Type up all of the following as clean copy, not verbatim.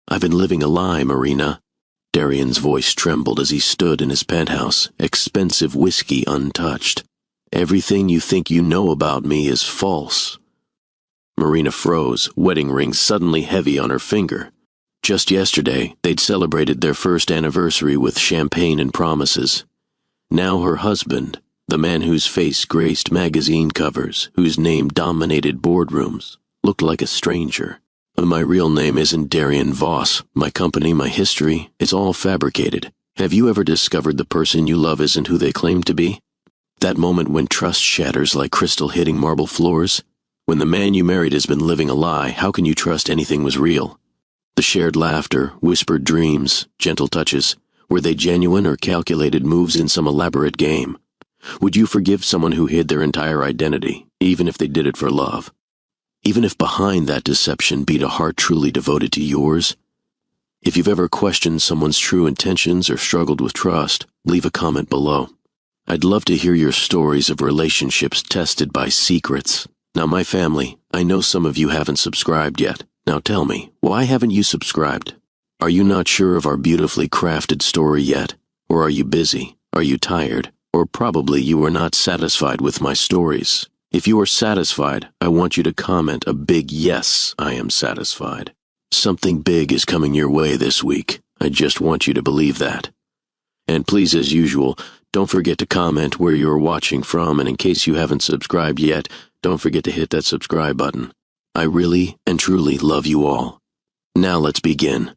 I've been living a lie, Marina. Darian's voice trembled as he stood in his penthouse, expensive whiskey untouched. Everything you think you know about me is false. Marina froze, wedding ring suddenly heavy on her finger. Just yesterday, they'd celebrated their first anniversary with champagne and promises. Now her husband, the man whose face graced magazine covers, whose name dominated boardrooms, looked like a stranger. My real name isn't Darian Voss. My company, my history, it's all fabricated. Have you ever discovered the person you love isn't who they claim to be? That moment when trust shatters like crystal hitting marble floors? When the man you married has been living a lie, how can you trust anything was real? The shared laughter, whispered dreams, gentle touches, were they genuine or calculated moves in some elaborate game? Would you forgive someone who hid their entire identity, even if they did it for love? Even if behind that deception beat a heart truly devoted to yours? If you've ever questioned someone's true intentions or struggled with trust, leave a comment below. I'd love to hear your stories of relationships tested by secrets. Now, my family, I know some of you haven't subscribed yet. Now tell me, why haven't you subscribed? Are you not sure of our beautifully crafted story yet? Or are you busy? Are you tired? Or probably you are not satisfied with my stories. If you are satisfied, I want you to comment a big yes, I am satisfied. Something big is coming your way this week. I just want you to believe that. And please, as usual, don't forget to comment where you're watching from, and in case you haven't subscribed yet, don't forget to hit that subscribe button. I really and truly love you all. Now let's begin.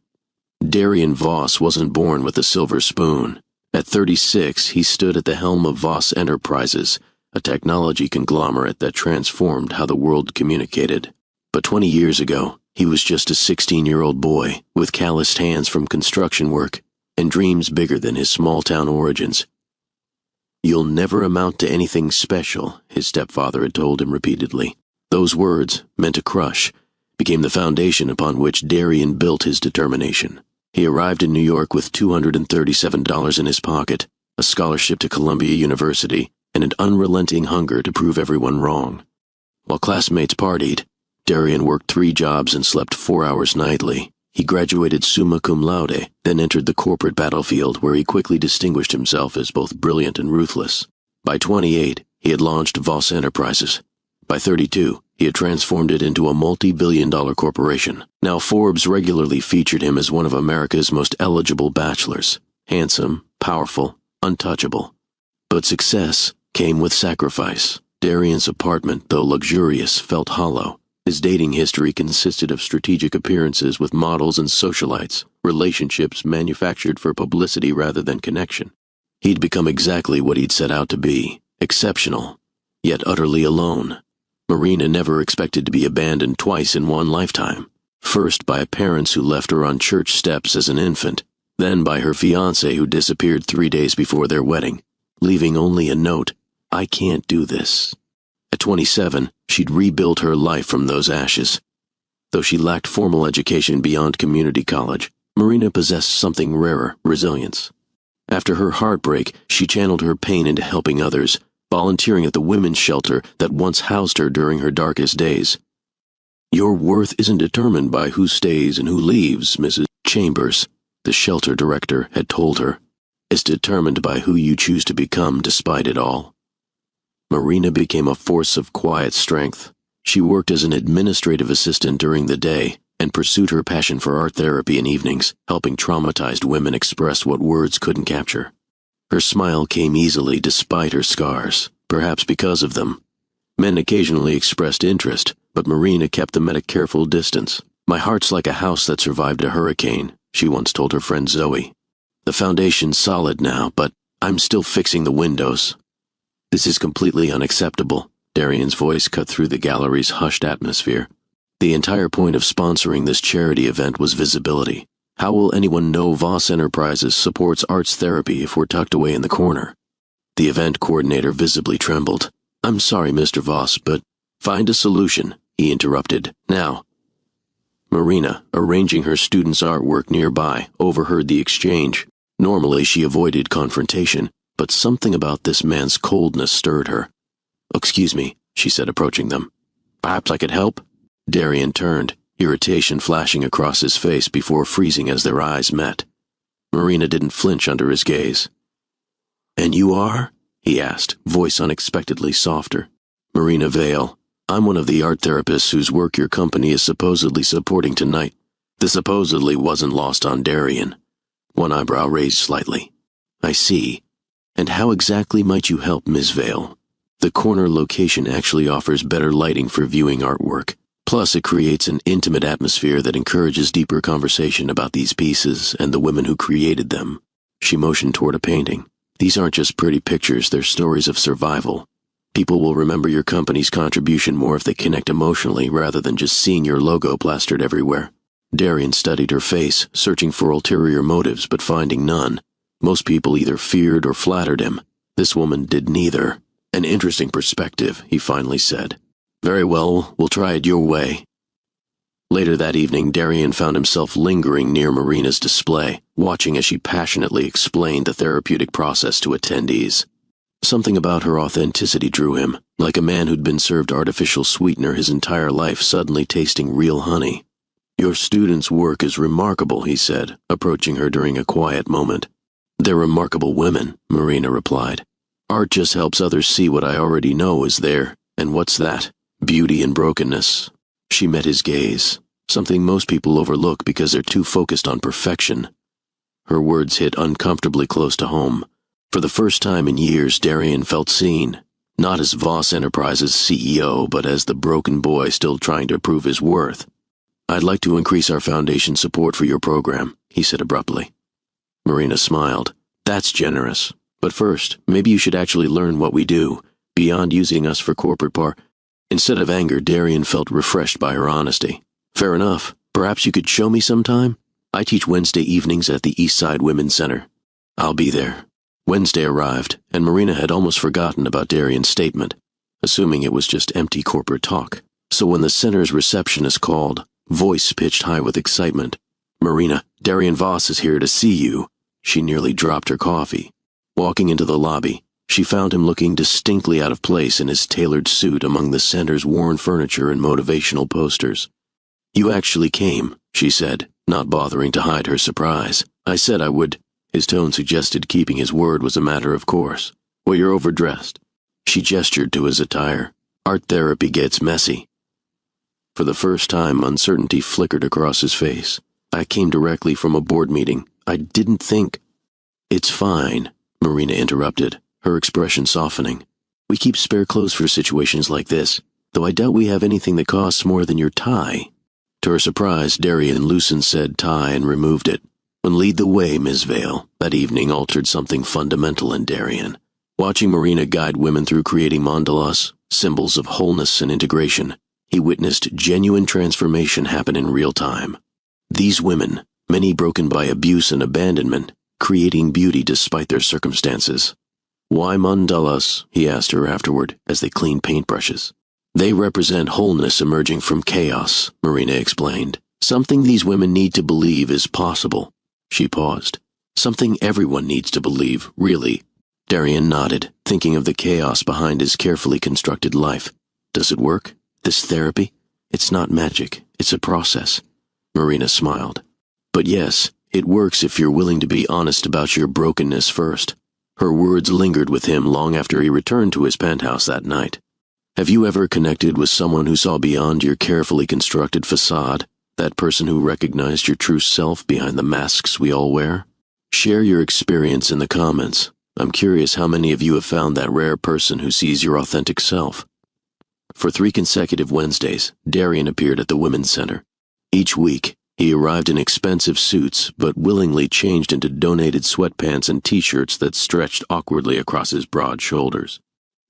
Darian Voss wasn't born with a silver spoon. At 36, he stood at the helm of Voss Enterprises, a technology conglomerate that transformed how the world communicated. But 20 years ago, he was just a 16-year-old boy with calloused hands from construction work and dreams bigger than his small-town origins. "You'll never amount to anything special," his stepfather had told him repeatedly. Those words, meant to crush, became the foundation upon which Darian built his determination. He arrived in New York with $237 in his pocket, a scholarship to Columbia University, and an unrelenting hunger to prove everyone wrong. While classmates partied, Darian worked 3 jobs and slept 4 hours nightly. He graduated summa cum laude, then entered the corporate battlefield where he quickly distinguished himself as both brilliant and ruthless. By 28, he had launched Voss Enterprises. By 32, he had transformed it into a multi-billion-dollar corporation. Now Forbes regularly featured him as one of America's most eligible bachelors. Handsome, powerful, untouchable. But success came with sacrifice. Darian's apartment, though luxurious, felt hollow. His dating history consisted of strategic appearances with models and socialites, relationships manufactured for publicity rather than connection. He'd become exactly what he'd set out to be, exceptional, yet utterly alone. Marina never expected to be abandoned twice in one lifetime. First by parents who left her on church steps as an infant, then by her fiancé who disappeared 3 days before their wedding, leaving only a note, "I can't do this." At 27, she'd rebuilt her life from those ashes. Though she lacked formal education beyond community college, Marina possessed something rarer, resilience. After her heartbreak, she channeled her pain into helping others, volunteering at the women's shelter that once housed her during her darkest days. "Your worth isn't determined by who stays and who leaves, Mrs. Chambers," the shelter director had told her. "It's determined by who you choose to become despite it all." Marina became a force of quiet strength. She worked as an administrative assistant during the day and pursued her passion for art therapy in evenings, helping traumatized women express what words couldn't capture. Her smile came easily despite her scars, perhaps because of them. Men occasionally expressed interest, but Marina kept them at a careful distance. "My heart's like a house that survived a hurricane," she once told her friend Zoe. "The foundation's solid now, but I'm still fixing the windows." "This is completely unacceptable," Darian's voice cut through the gallery's hushed atmosphere. The entire point of sponsoring this charity event was visibility. How will anyone know Voss Enterprises supports arts therapy if we're tucked away in the corner? The event coordinator visibly trembled. "I'm sorry, Mr. Voss, but find a solution," he interrupted. "Now." Marina, arranging her students' artwork nearby, overheard the exchange. Normally she avoided confrontation, but something about this man's coldness stirred her. "Excuse me," she said, approaching them. "Perhaps I could help?" Darian turned, irritation flashing across his face before freezing as their eyes met. Marina didn't flinch under his gaze. "And you are?" he asked, voice unexpectedly softer. "Marina Vale. I'm one of the art therapists whose work your company is supposedly supporting tonight." The supposedly wasn't lost on Darian. One eyebrow raised slightly. "I see. And how exactly might you help, Ms. Vale? The corner location actually offers better lighting for viewing artwork. Plus, it creates an intimate atmosphere that encourages deeper conversation about these pieces and the women who created them." She motioned toward a painting. "These aren't just pretty pictures, they're stories of survival. People will remember your company's contribution more if they connect emotionally rather than just seeing your logo plastered everywhere." Darian studied her face, searching for ulterior motives but finding none. Most people either feared or flattered him. This woman did neither. "An interesting perspective," he finally said. "Very well, we'll try it your way." Later that evening, Darian found himself lingering near Marina's display, watching as she passionately explained the therapeutic process to attendees. Something about her authenticity drew him, like a man who'd been served artificial sweetener his entire life suddenly tasting real honey. "Your students' work is remarkable," he said, approaching her during a quiet moment. "They're remarkable women," Marina replied. "Art just helps others see what I already know is there, and what's that? Beauty in brokenness." She met his gaze, something most people overlook because they're too focused on perfection. Her words hit uncomfortably close to home. For the first time in years, Darian felt seen, not as Voss Enterprises' CEO, but as the broken boy still trying to prove his worth. "I'd like to increase our foundation support for your program," he said abruptly. Marina smiled. "That's generous. But first, maybe you should actually learn what we do, beyond using us for corporate Instead of anger, Darian felt refreshed by her honesty. "Fair enough. Perhaps you could show me sometime? I teach Wednesday evenings at the East Side Women's Center." "I'll be there." Wednesday arrived, and Marina had almost forgotten about Darian's statement, assuming it was just empty corporate talk. So when the center's receptionist called, voice pitched high with excitement, "Marina, Darian Voss is here to see you," she nearly dropped her coffee. Walking into the lobby, she found him looking distinctly out of place in his tailored suit among the center's worn furniture and motivational posters. "You actually came," she said, not bothering to hide her surprise. "I said I would." His tone suggested keeping his word was a matter of course. "Well, you're overdressed." She gestured to his attire. "Art therapy gets messy." For the first time, uncertainty flickered across his face. "I came directly from a board meeting. I didn't think—" "It's fine," Marina interrupted, her expression softening. "We keep spare clothes for situations like this, though I doubt we have anything that costs more than your tie." To her surprise, Darian loosened said tie and removed it. "And lead the way, Ms. Vale." That evening altered something fundamental in Darian. Watching Marina guide women through creating mandalas, symbols of wholeness and integration, he witnessed genuine transformation happen in real time. These women, many broken by abuse and abandonment, creating beauty despite their circumstances. "Why mandalas?" he asked her afterward as they cleaned paintbrushes. "They represent wholeness emerging from chaos," Marina explained. "Something these women need to believe is possible." She paused. "Something everyone needs to believe, really." Darian nodded, thinking of the chaos behind his carefully constructed life. "Does it work? This therapy? It's not magic, it's a process." Marina smiled. "But yes, it works if you're willing to be honest about your brokenness first." Her words lingered with him long after he returned to his penthouse that night. Have you ever connected with someone who saw beyond your carefully constructed facade? That person who recognized your true self behind the masks we all wear? Share your experience in the comments. I'm curious how many of you have found that rare person who sees your authentic self. For 3 consecutive Wednesdays, Darian appeared at the Women's Center. Each week, he arrived in expensive suits, but willingly changed into donated sweatpants and t-shirts that stretched awkwardly across his broad shoulders.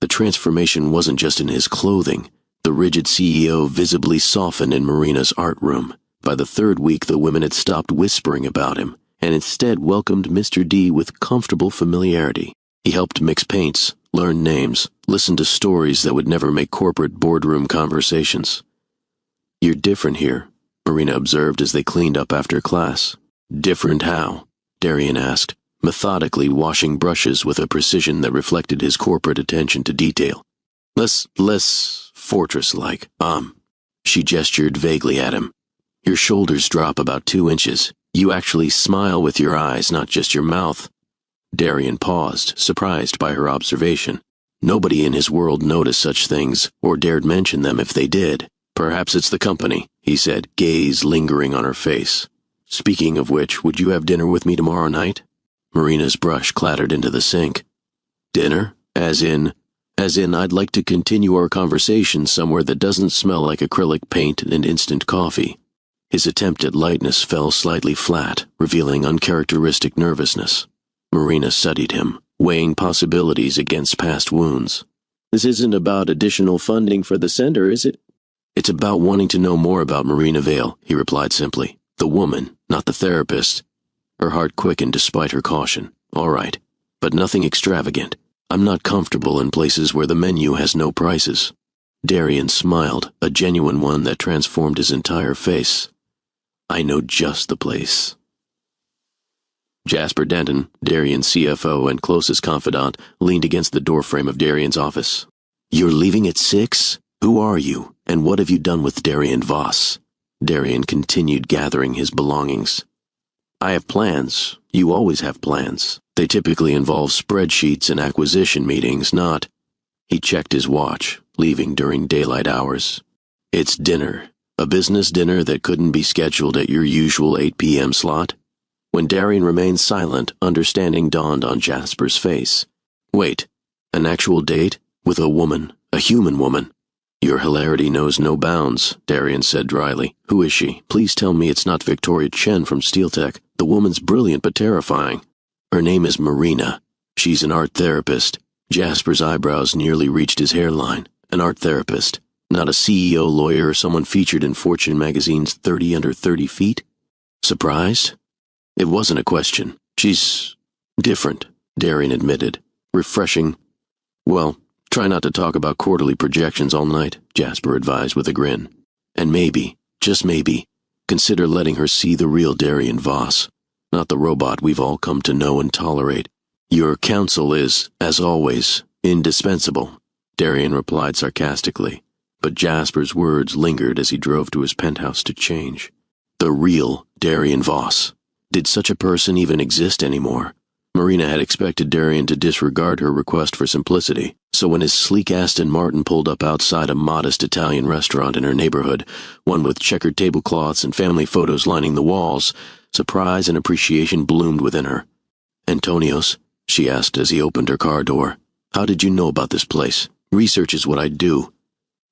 The transformation wasn't just in his clothing. The rigid CEO visibly softened in Marina's art room. By the 3rd week, the women had stopped whispering about him, and instead welcomed Mr. D with comfortable familiarity. He helped mix paints, learn names, listen to stories that would never make corporate boardroom conversations. "You're different here," Marina observed as they cleaned up after class. "Different how?" Darian asked, methodically washing brushes with a precision that reflected his corporate attention to detail. Less fortress-like, She gestured vaguely at him. Your shoulders drop about 2 inches. You actually smile with your eyes, not just your mouth. Darian paused, surprised by her observation. Nobody in his world noticed such things, or dared mention them if they did. Perhaps it's the company, he said, gaze lingering on her face. Speaking of which, would you have dinner with me tomorrow night? Marina's brush clattered into the sink. Dinner? As in I'd like to continue our conversation somewhere that doesn't smell like acrylic paint and instant coffee. His attempt at lightness fell slightly flat, revealing uncharacteristic nervousness. Marina studied him, weighing possibilities against past wounds. This isn't about additional funding for the center, is it? It's about wanting to know more about Marina Vale, he replied simply. The woman, not the therapist. Her heart quickened despite her caution. All right, but nothing extravagant. I'm not comfortable in places where the menu has no prices. Darian smiled, a genuine one that transformed his entire face. I know just the place. Jasper Denton, Darian's CFO and closest confidant, leaned against the doorframe of Darian's office. You're leaving at 6? Who are you, and what have you done with Darian Voss? Darian continued gathering his belongings. I have plans. You always have plans. They typically involve spreadsheets and acquisition meetings, not... He checked his watch, leaving during daylight hours. It's dinner. A business dinner that couldn't be scheduled at your usual 8 p.m. slot. When Darian remained silent, understanding dawned on Jasper's face. Wait, an actual date? With a woman? A human woman? Your hilarity knows no bounds, Darian said dryly. Who is she? Please tell me it's not Victoria Chen from SteelTech. The woman's brilliant but terrifying. Her name is Marina. She's an art therapist. Jasper's eyebrows nearly reached his hairline. An art therapist. Not a CEO, lawyer, or someone featured in Fortune magazine's 30 Under 30 Feet? Surprised? It wasn't a question. She's different, Darian admitted. Refreshing. Well, try not to talk about quarterly projections all night, Jasper advised with a grin. And maybe, just maybe, consider letting her see the real Darian Voss, not the robot we've all come to know and tolerate. Your counsel is, as always, indispensable, Darian replied sarcastically, but Jasper's words lingered as he drove to his penthouse to change. The real Darian Voss. Did such a person even exist anymore? Marina had expected Darian to disregard her request for simplicity, so when his sleek Aston Martin pulled up outside a modest Italian restaurant in her neighborhood, one with checkered tablecloths and family photos lining the walls, surprise and appreciation bloomed within her. Antonio's? She asked as he opened her car door. How did you know about this place? Research is what I do.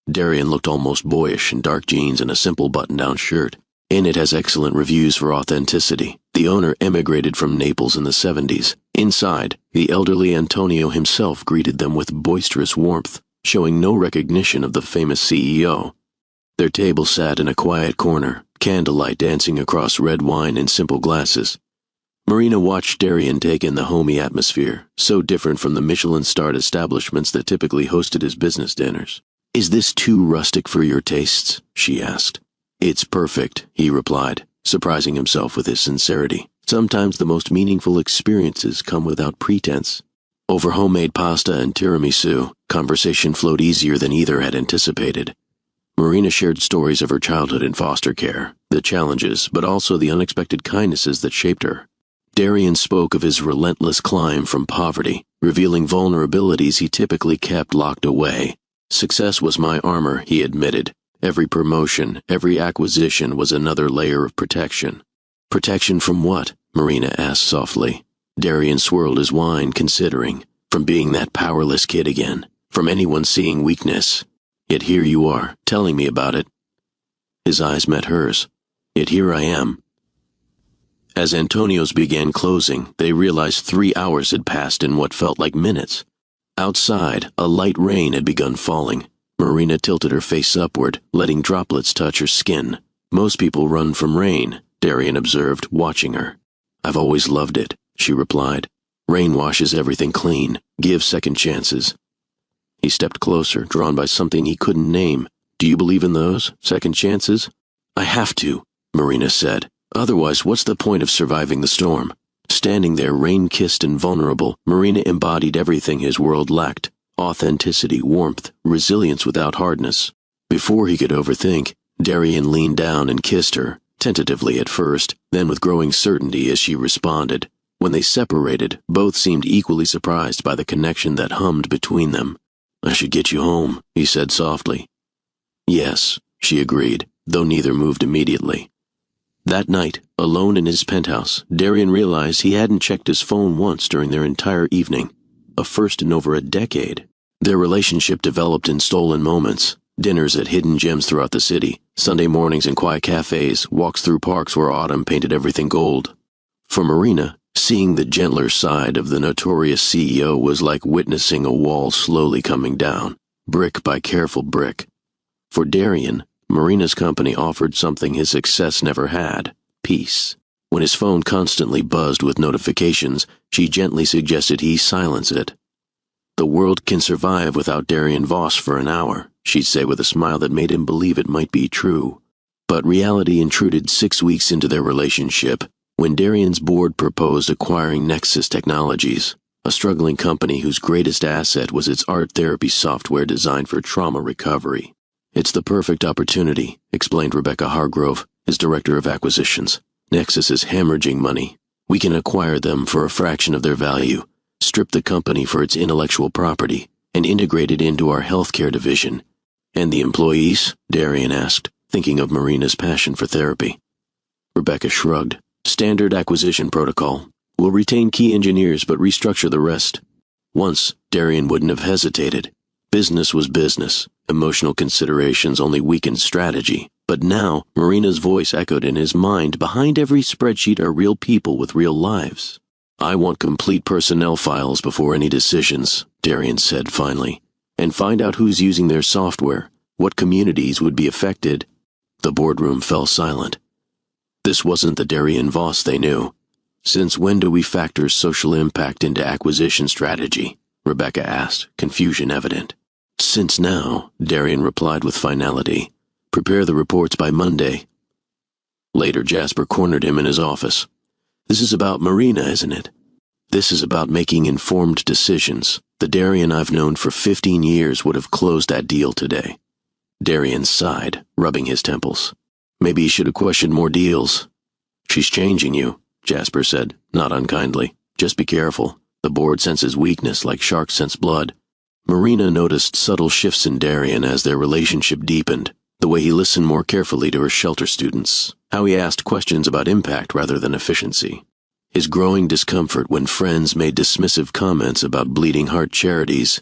Darian looked almost boyish in dark jeans and a simple button-down shirt. Inn it has excellent reviews for authenticity. The owner emigrated from Naples in the 70s. Inside, the elderly Antonio himself greeted them with boisterous warmth, showing no recognition of the famous CEO. Their table sat in a quiet corner, candlelight dancing across red wine in simple glasses. Marina watched Darian take in the homey atmosphere, so different from the Michelin-starred establishments that typically hosted his business dinners. Is this too rustic for your tastes? She asked. It's perfect, he replied, surprising himself with his sincerity. Sometimes the most meaningful experiences come without pretense. Over homemade pasta and tiramisu, conversation flowed easier than either had anticipated. Marina shared stories of her childhood in foster care, the challenges, but also the unexpected kindnesses that shaped her. Darian spoke of his relentless climb from poverty, revealing vulnerabilities he typically kept locked away. Success was my armor, he admitted. Every promotion, every acquisition was another layer of protection. Protection from what? Marina asked softly. Darian swirled his wine, considering. From being that powerless kid again. From anyone seeing weakness. Yet here you are, telling me about it. His eyes met hers. Yet here I am. As Antonio's began closing, they realized 3 hours had passed in what felt like minutes. Outside, a light rain had begun falling. Marina tilted her face upward, letting droplets touch her skin. Most people run from rain, Darian observed, watching her. I've always loved it, she replied. Rain washes everything clean, gives second chances. He stepped closer, drawn by something he couldn't name. Do you believe in those, second chances? I have to, Marina said. Otherwise, what's the point of surviving the storm? Standing there, rain-kissed and vulnerable, Marina embodied everything his world lacked. Authenticity, warmth, resilience without hardness. Before he could overthink, Darian leaned down and kissed her, tentatively at first, then with growing certainty as she responded. When they separated, both seemed equally surprised by the connection that hummed between them. "I should get you home," he said softly. "Yes," she agreed, though neither moved immediately. That night, alone in his penthouse, Darian realized he hadn't checked his phone once during their entire evening, a first in over a decade. Their relationship developed in stolen moments, dinners at hidden gems throughout the city, Sunday mornings in quiet cafes, walks through parks where autumn painted everything gold. For Marina, seeing the gentler side of the notorious CEO was like witnessing a wall slowly coming down, brick by careful brick. For Darian, Marina's company offered something his success never had: peace. When his phone constantly buzzed with notifications, she gently suggested he silence it. "The world can survive without Darian Voss for an hour," she'd say with a smile that made him believe it might be true. But reality intruded 6 weeks into their relationship, when Darian's board proposed acquiring Nexus Technologies, a struggling company whose greatest asset was its art therapy software designed for trauma recovery. "It's the perfect opportunity," explained Rebecca Hargrove, his director of acquisitions. "Nexus is hemorrhaging money. We can acquire them for a fraction of their value, strip the company for its intellectual property, and integrate it into our healthcare division." "And the employees?" Darian asked, thinking of Marina's passion for therapy. Rebecca shrugged. "Standard acquisition protocol. We'll retain key engineers but restructure the rest." Once, Darian wouldn't have hesitated. Business was business. Emotional considerations only weakened strategy. But now, Marina's voice echoed in his mind. Behind every spreadsheet are real people with real lives. "I want complete personnel files before any decisions," Darian said finally. "And find out who's using their software, what communities would be affected." The boardroom fell silent. This wasn't the Darian Voss they knew. "Since when do we factor social impact into acquisition strategy?" Rebecca asked, confusion evident. "Since now," Darian replied with finality. "Prepare the reports by Monday." Later, Jasper cornered him in his office. "This is about Marina, isn't it?" "This is about making informed decisions. The Darian I've known for 15 years would have closed that deal today." Darian sighed, rubbing his temples. "Maybe you should have questioned more deals." "She's changing you," Jasper said, not unkindly. "Just be careful. The board senses weakness like sharks sense blood." Marina noticed subtle shifts in Darian as their relationship deepened. The way he listened more carefully to her shelter students, how he asked questions about impact rather than efficiency. His growing discomfort when friends made dismissive comments about bleeding heart charities.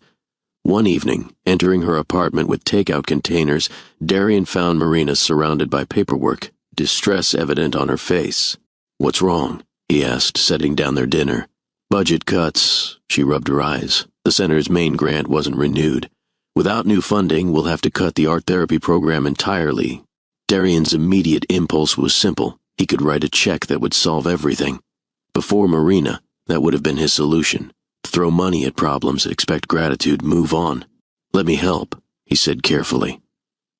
One evening, entering her apartment with takeout containers, Darian found Marina surrounded by paperwork, distress evident on her face. "What's wrong?" he asked, setting down their dinner. "Budget cuts," she rubbed her eyes. "The center's main grant wasn't renewed. Without new funding, we'll have to cut the art therapy program entirely." Darian's immediate impulse was simple. He could write a check that would solve everything. Before Marina, that would have been his solution. Throw money at problems, expect gratitude, move on. "Let me help," he said carefully.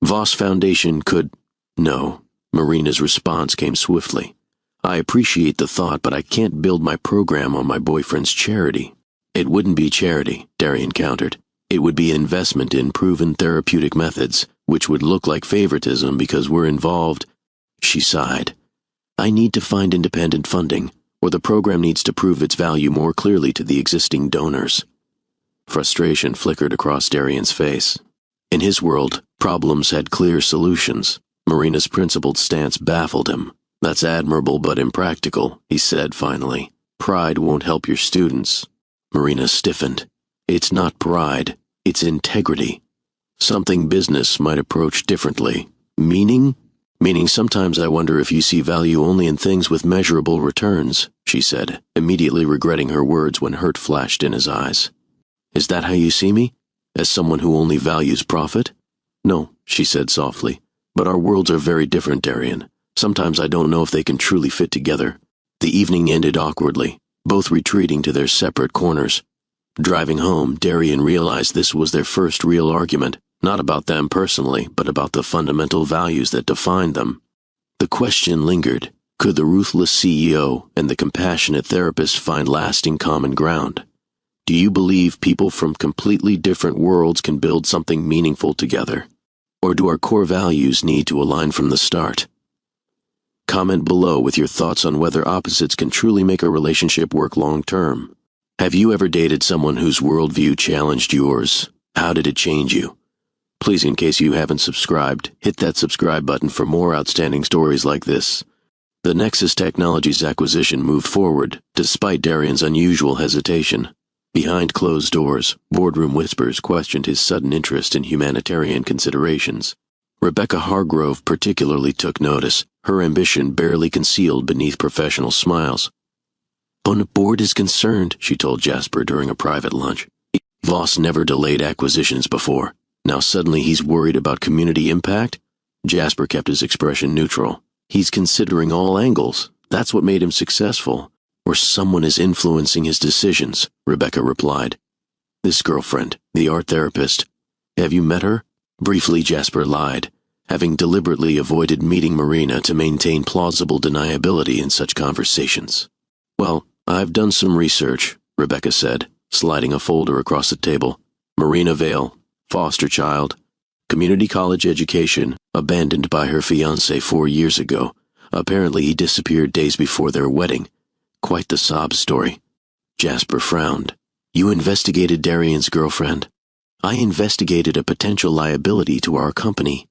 "Voss Foundation could—" "No." Marina's response came swiftly. "I appreciate the thought, but I can't build my program on my boyfriend's charity." "It wouldn't be charity," Darian countered. "It would be investment in proven therapeutic methods, which would look like favoritism because we're involved." She sighed. "I need to find independent funding, or the program needs to prove its value more clearly to the existing donors." Frustration flickered across Darian's face. In his world, problems had clear solutions. Marina's principled stance baffled him. "That's admirable but impractical," he said finally. "Pride won't help your students." Marina stiffened. "It's not pride, it's integrity. Something business might approach differently. Meaning? Meaning sometimes I wonder if you see value only in things with measurable returns," she said, immediately regretting her words when hurt flashed in his eyes. "Is that how you see me? As someone who only values profit?" "No," she said softly. "But our worlds are very different, Darian. Sometimes I don't know if they can truly fit together." The evening ended awkwardly, both retreating to their separate corners. Driving home, Darian realized this was their first real argument, not about them personally, but about the fundamental values that defined them. The question lingered: could the ruthless CEO and the compassionate therapist find lasting common ground? Do you believe people from completely different worlds can build something meaningful together? Or do our core values need to align from the start? Comment below with your thoughts on whether opposites can truly make a relationship work long term. Have you ever dated someone whose worldview challenged yours? How did it change you? Please, in case you haven't subscribed, hit that subscribe button for more outstanding stories like this. The Nexus Technologies acquisition moved forward, despite Darian's unusual hesitation. Behind closed doors, boardroom whispers questioned his sudden interest in humanitarian considerations. Rebecca Hargrove particularly took notice, her ambition barely concealed beneath professional smiles. "On the board is concerned," she told Jasper during a private lunch. Voss never delayed acquisitions before. Now suddenly he's worried about community impact? Jasper kept his expression neutral. He's considering all angles. That's what made him successful. Or someone is influencing his decisions, Rebecca replied. This girlfriend, the art therapist. Have you met her? Briefly, Jasper lied, having deliberately avoided meeting Marina to maintain plausible deniability in such conversations. Well, I've done some research, Rebecca said, sliding a folder across the table. Marina Vale, foster child, community college education, abandoned by her fiancé 4 years ago. Apparently he disappeared days before their wedding. Quite the sob story. Jasper frowned. You investigated Darian's girlfriend? I investigated a potential liability to our company.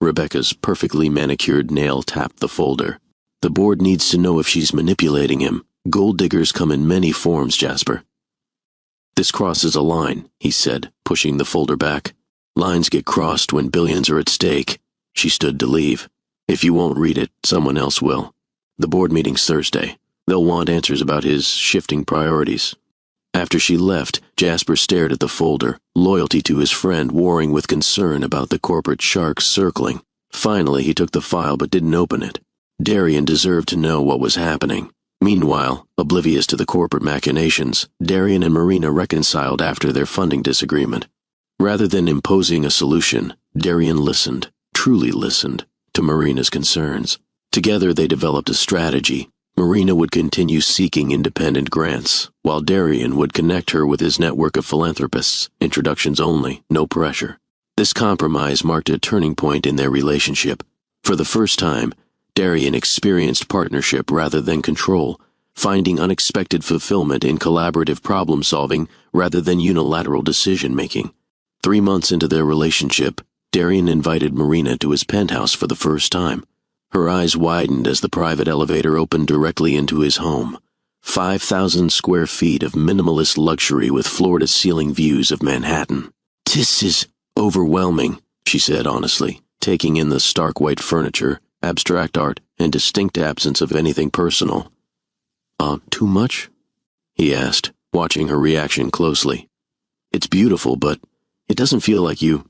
Rebecca's perfectly manicured nail tapped the folder. The board needs to know if she's manipulating him. Gold diggers come in many forms, Jasper. This crosses a line, he said, pushing the folder back. Lines get crossed when billions are at stake. She stood to leave. If you won't read it, someone else will. The board meeting's Thursday. They'll want answers about his shifting priorities. After she left, Jasper stared at the folder, loyalty to his friend warring with concern about the corporate sharks circling. Finally, he took the file but didn't open it. Darian deserved to know what was happening. Meanwhile, oblivious to the corporate machinations, Darian and Marina reconciled after their funding disagreement. Rather than imposing a solution, Darian listened, truly listened, to Marina's concerns. Together they developed a strategy. Marina would continue seeking independent grants, while Darian would connect her with his network of philanthropists, introductions only, no pressure. This compromise marked a turning point in their relationship. For the first time, Darian experienced partnership rather than control, finding unexpected fulfillment in collaborative problem-solving rather than unilateral decision-making. 3 months into their relationship, Darian invited Marina to his penthouse for the first time. Her eyes widened as the private elevator opened directly into his home. 5,000 square feet of minimalist luxury with floor-to-ceiling views of Manhattan. This is overwhelming, she said honestly, taking in the stark white furniture, abstract art, and distinct absence of anything personal. Too much? He asked, watching her reaction closely. It's beautiful, but it doesn't feel like you.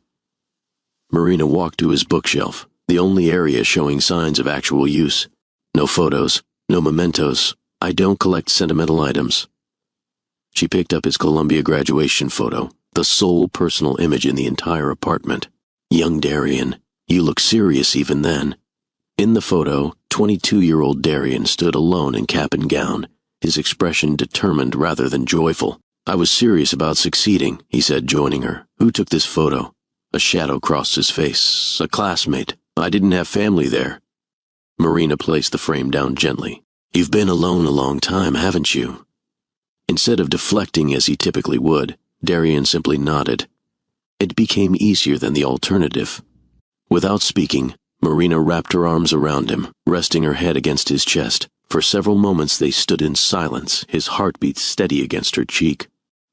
Marina walked to his bookshelf, the only area showing signs of actual use. No photos, no mementos. I don't collect sentimental items. She picked up his Columbia graduation photo, the sole personal image in the entire apartment. Young Darian, you look serious even then. In the photo, 22-year-old Darian stood alone in cap and gown, his expression determined rather than joyful. I was serious about succeeding, he said, joining her. Who took this photo? A shadow crossed his face. A classmate. I didn't have family there. Marina placed the frame down gently. You've been alone a long time, haven't you? Instead of deflecting as he typically would, Darian simply nodded. It became easier than the alternative. Without speaking, Marina wrapped her arms around him, resting her head against his chest. For several moments they stood in silence, his heartbeat steady against her cheek.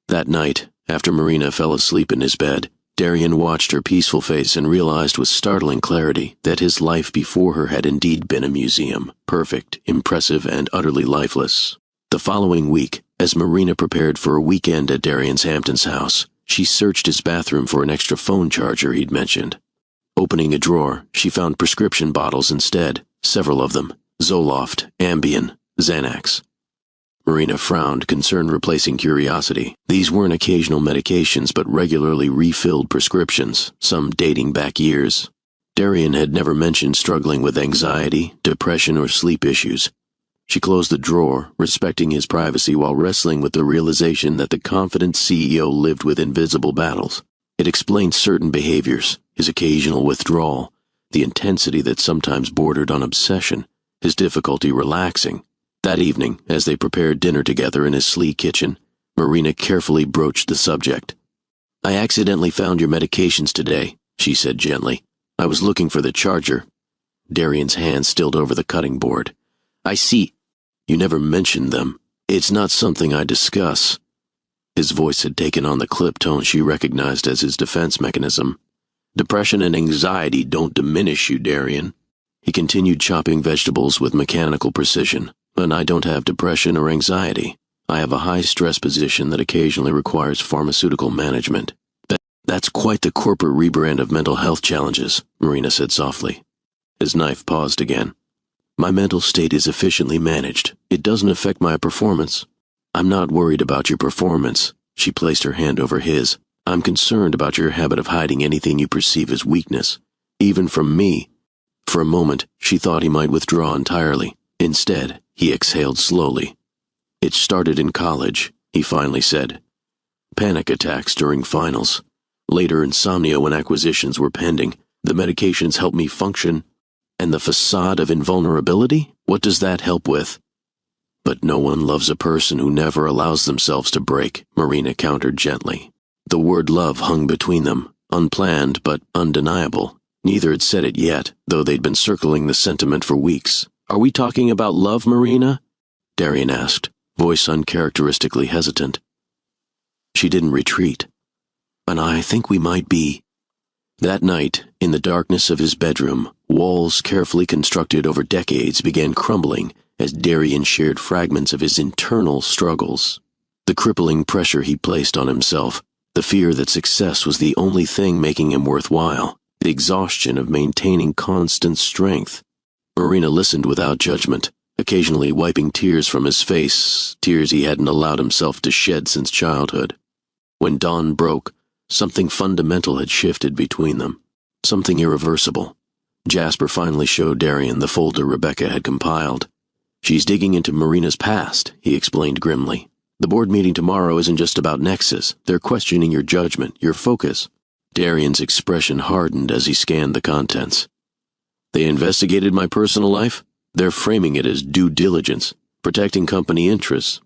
That night, after Marina fell asleep in his bed, Darian watched her peaceful face and realized with startling clarity that his life before her had indeed been a museum, perfect, impressive, and utterly lifeless. The following week, as Marina prepared for a weekend at Darian's Hamptons house, she searched his bathroom for an extra phone charger he'd mentioned. Opening a drawer, she found prescription bottles instead, several of them, Zoloft, Ambien, Xanax. Marina frowned, concern replacing curiosity. These weren't occasional medications but regularly refilled prescriptions, some dating back years. Darian had never mentioned struggling with anxiety, depression, or sleep issues. She closed the drawer, respecting his privacy while wrestling with the realization that the confident CEO lived with invisible battles. It explained certain behaviors, his occasional withdrawal, the intensity that sometimes bordered on obsession, his difficulty relaxing. That evening, as they prepared dinner together in his sleek kitchen, Marina carefully broached the subject. "I accidentally found your medications today," she said gently. "I was looking for the charger." Darian's hand stilled over the cutting board. "I see. You never mentioned them. It's not something I discuss." His voice had taken on the clip tone she recognized as his defense mechanism. "Depression and anxiety don't diminish you, Darian." He continued chopping vegetables with mechanical precision. "And I don't have depression or anxiety. I have a high-stress position that occasionally requires pharmaceutical management." That's quite the corporate rebrand of mental health challenges," Marina said softly. His knife paused again. "My mental state is efficiently managed. It doesn't affect my performance." "I'm not worried about your performance." She placed her hand over his. "I'm concerned about your habit of hiding anything you perceive as weakness, even from me." For a moment, she thought he might withdraw entirely. Instead, he exhaled slowly. "It started in college," he finally said. "Panic attacks during finals. Later, insomnia when acquisitions were pending. The medications helped me function. And the facade of invulnerability? What does that help with?" "But no one loves a person who never allows themselves to break," Marina countered gently. The word love hung between them, unplanned but undeniable. Neither had said it yet, though they'd been circling the sentiment for weeks. "Are we talking about love, Marina?" Darian asked, voice uncharacteristically hesitant. She didn't retreat. "And I think we might be." That night, in the darkness of his bedroom, walls carefully constructed over decades began crumbling as Darian shared fragments of his internal struggles. The crippling pressure he placed on himself, the fear that success was the only thing making him worthwhile, the exhaustion of maintaining constant strength. Marina listened without judgment, occasionally wiping tears from his face, tears he hadn't allowed himself to shed since childhood. When dawn broke, something fundamental had shifted between them, something irreversible. Jasper finally showed Darian the folder Rebecca had compiled. "She's digging into Marina's past," he explained grimly. "The board meeting tomorrow isn't just about Nexus. They're questioning your judgment, your focus." Darian's expression hardened as he scanned the contents. "They investigated my personal life? They're framing it as due diligence, protecting company interests.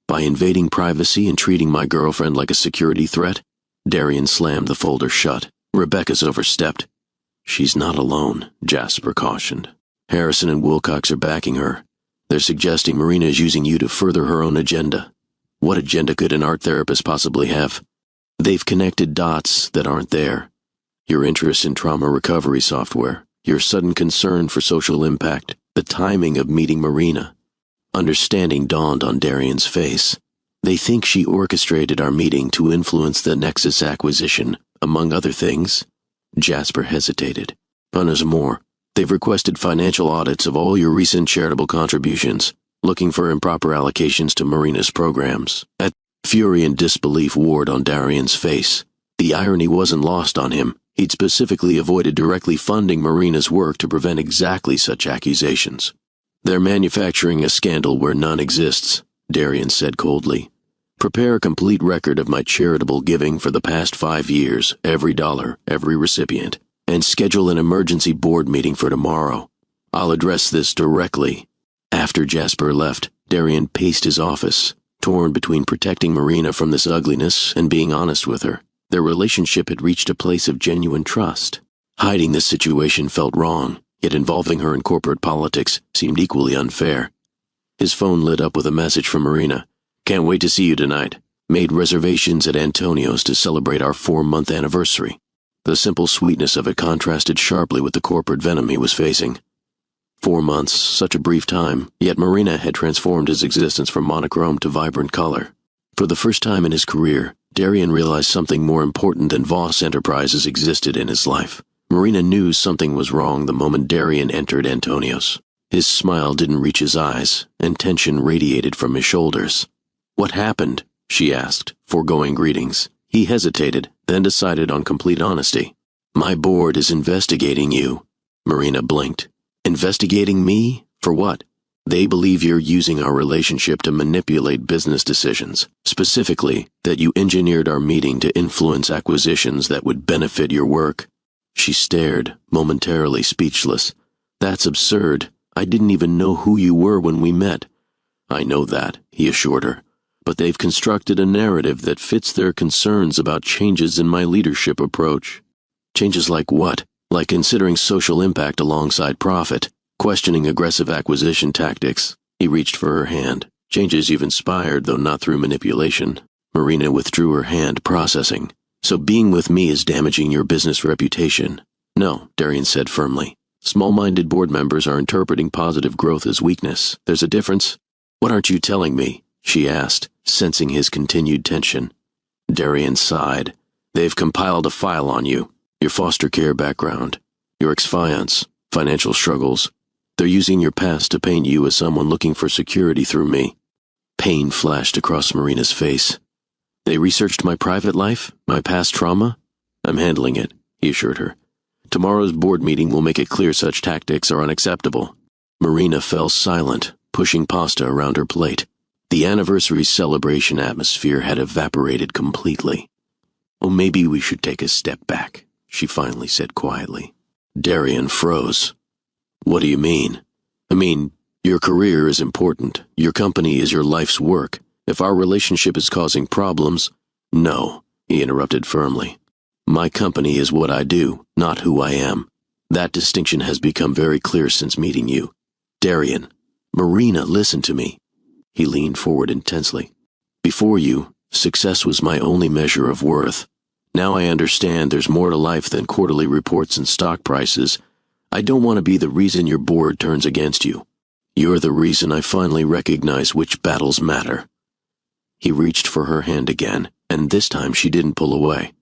By invading privacy and treating my girlfriend like a security threat?" Darian slammed the folder shut. "Rebecca's overstepped." "She's not alone," Jasper cautioned. "Harrison and Wilcox are backing her. They're suggesting Marina is using you to further her own agenda. What agenda could an art therapist possibly have? They've connected dots that aren't there. Your interest in trauma recovery software, your sudden concern for social impact, the timing of meeting Marina." Understanding dawned on Darian's face. "They think she orchestrated our meeting to influence the Nexus acquisition, among other things." Jasper hesitated. "And there's more. They've requested financial audits of all your recent charitable contributions, looking for improper allocations to Marina's programs." At fury and disbelief warred on Darian's face. The irony wasn't lost on him. He'd specifically avoided directly funding Marina's work to prevent exactly such accusations. "They're manufacturing a scandal where none exists," Darian said coldly. "Prepare a complete record of my charitable giving for the past 5 years, every dollar, every recipient, and schedule an emergency board meeting for tomorrow. I'll address this directly." After Jasper left, Darian paced his office, torn between protecting Marina from this ugliness and being honest with her. Their relationship had reached a place of genuine trust. Hiding this situation felt wrong, yet involving her in corporate politics seemed equally unfair. His phone lit up with a message from Marina. "Can't wait to see you tonight. Made reservations at Antonio's to celebrate our 4-month anniversary." The simple sweetness of it contrasted sharply with the corporate venom he was facing. 4 months, such a brief time, yet Marina had transformed his existence from monochrome to vibrant color. For the first time in his career, Darian realized something more important than Voss Enterprises existed in his life. Marina knew something was wrong the moment Darian entered Antonio's. His smile didn't reach his eyes, and tension radiated from his shoulders. "What happened?" she asked, foregoing greetings. He hesitated, then decided on complete honesty. "My board is investigating you." Marina blinked. "Investigating me? For what?" "They believe you're using our relationship to manipulate business decisions. Specifically, that you engineered our meeting to influence acquisitions that would benefit your work." She stared, momentarily speechless. That's absurd. I didn't even know who you were when we met. I know that, he assured her. But they've constructed a narrative that fits their concerns about changes in my leadership approach. Changes like what? Like considering social impact alongside profit, questioning aggressive acquisition tactics. He reached for her hand. Changes you've inspired, though not through manipulation. Marina withdrew her hand, processing. So being with me is damaging your business reputation? No, Darian said firmly. Small-minded board members are interpreting positive growth as weakness. There's a difference. What aren't you telling me? She asked, sensing his continued tension. Darian sighed. They've compiled a file on you. Your foster care background, your ex-fiance, financial struggles. They're using your past to paint you as someone looking for security through me. Pain flashed across Marina's face. They researched my private life, my past trauma? I'm handling it, he assured her. Tomorrow's board meeting will make it clear such tactics are unacceptable. Marina fell silent, pushing pasta around her plate. The anniversary celebration atmosphere had evaporated completely. Oh, maybe we should take a step back, she finally said quietly. Darian froze. What do you mean? I mean, your career is important. Your company is your life's work. If our relationship is causing problems... No, he interrupted firmly. My company is what I do, not who I am. That distinction has become very clear since meeting you. Darian, Marina, listen to me. He leaned forward intensely. Before you, success was my only measure of worth. Now I understand there's more to life than quarterly reports and stock prices. I don't want to be the reason your board turns against you. You're the reason I finally recognize which battles matter. He reached for her hand again, and this time she didn't pull away.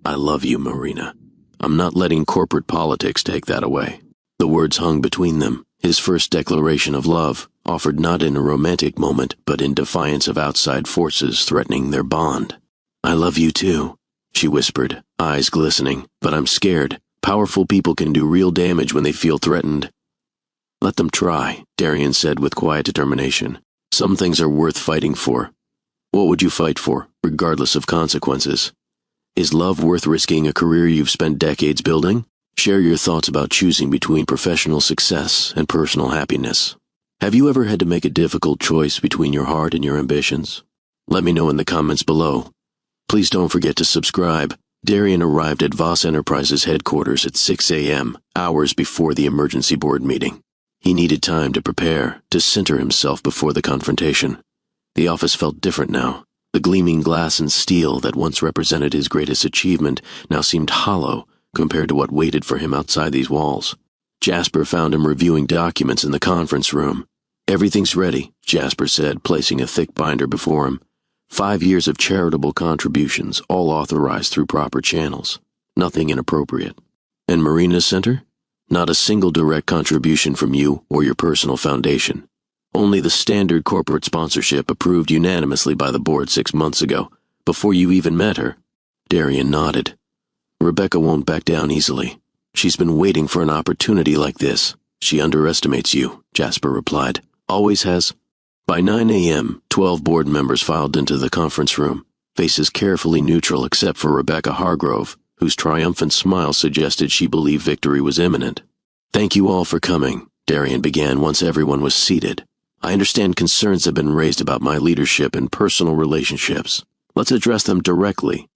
I love you, Marina. I'm not letting corporate politics take that away. The words hung between them, his first declaration of love, offered not in a romantic moment, but in defiance of outside forces threatening their bond. I love you too, she whispered, eyes glistening, but I'm scared. Powerful people can do real damage when they feel threatened. Let them try, Darian said with quiet determination. Some things are worth fighting for. What would you fight for, regardless of consequences? Is love worth risking a career you've spent decades building? Share your thoughts about choosing between professional success and personal happiness. Have you ever had to make a difficult choice between your heart and your ambitions? Let me know in the comments below. Please don't forget to subscribe. Darian arrived at Voss Enterprises headquarters at 6 a.m., hours before the emergency board meeting. He needed time to prepare, to center himself before the confrontation. The office felt different now. The gleaming glass and steel that once represented his greatest achievement now seemed hollow compared to what waited for him outside these walls. Jasper found him reviewing documents in the conference room. Everything's ready, Jasper said, placing a thick binder before him. 5 years of charitable contributions, all authorized through proper channels. Nothing inappropriate. And Marina's center? Not a single direct contribution from you or your personal foundation. Only the standard corporate sponsorship approved unanimously by the board 6 months ago, before you even met her. Darian nodded. Rebecca won't back down easily. She's been waiting for an opportunity like this. She underestimates you, Jasper replied. Always has. By 9 a.m., 12 board members filed into the conference room, faces carefully neutral except for Rebecca Hargrove, whose triumphant smile suggested she believed victory was imminent. Thank you all for coming, Darian began once everyone was seated. I understand concerns have been raised about my leadership and personal relationships. Let's address them directly.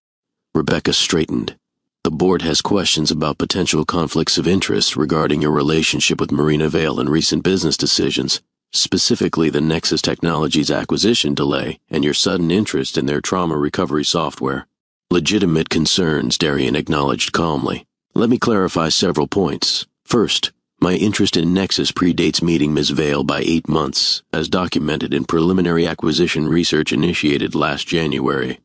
Rebecca straightened. The board has questions about potential conflicts of interest regarding your relationship with Marina Vale and recent business decisions, specifically the Nexus Technologies acquisition delay and your sudden interest in their trauma recovery software. Legitimate concerns, Darian acknowledged calmly. Let me clarify several points. First, my interest in Nexus predates meeting Ms. Vale by 8 months, as documented in preliminary acquisition research initiated last January.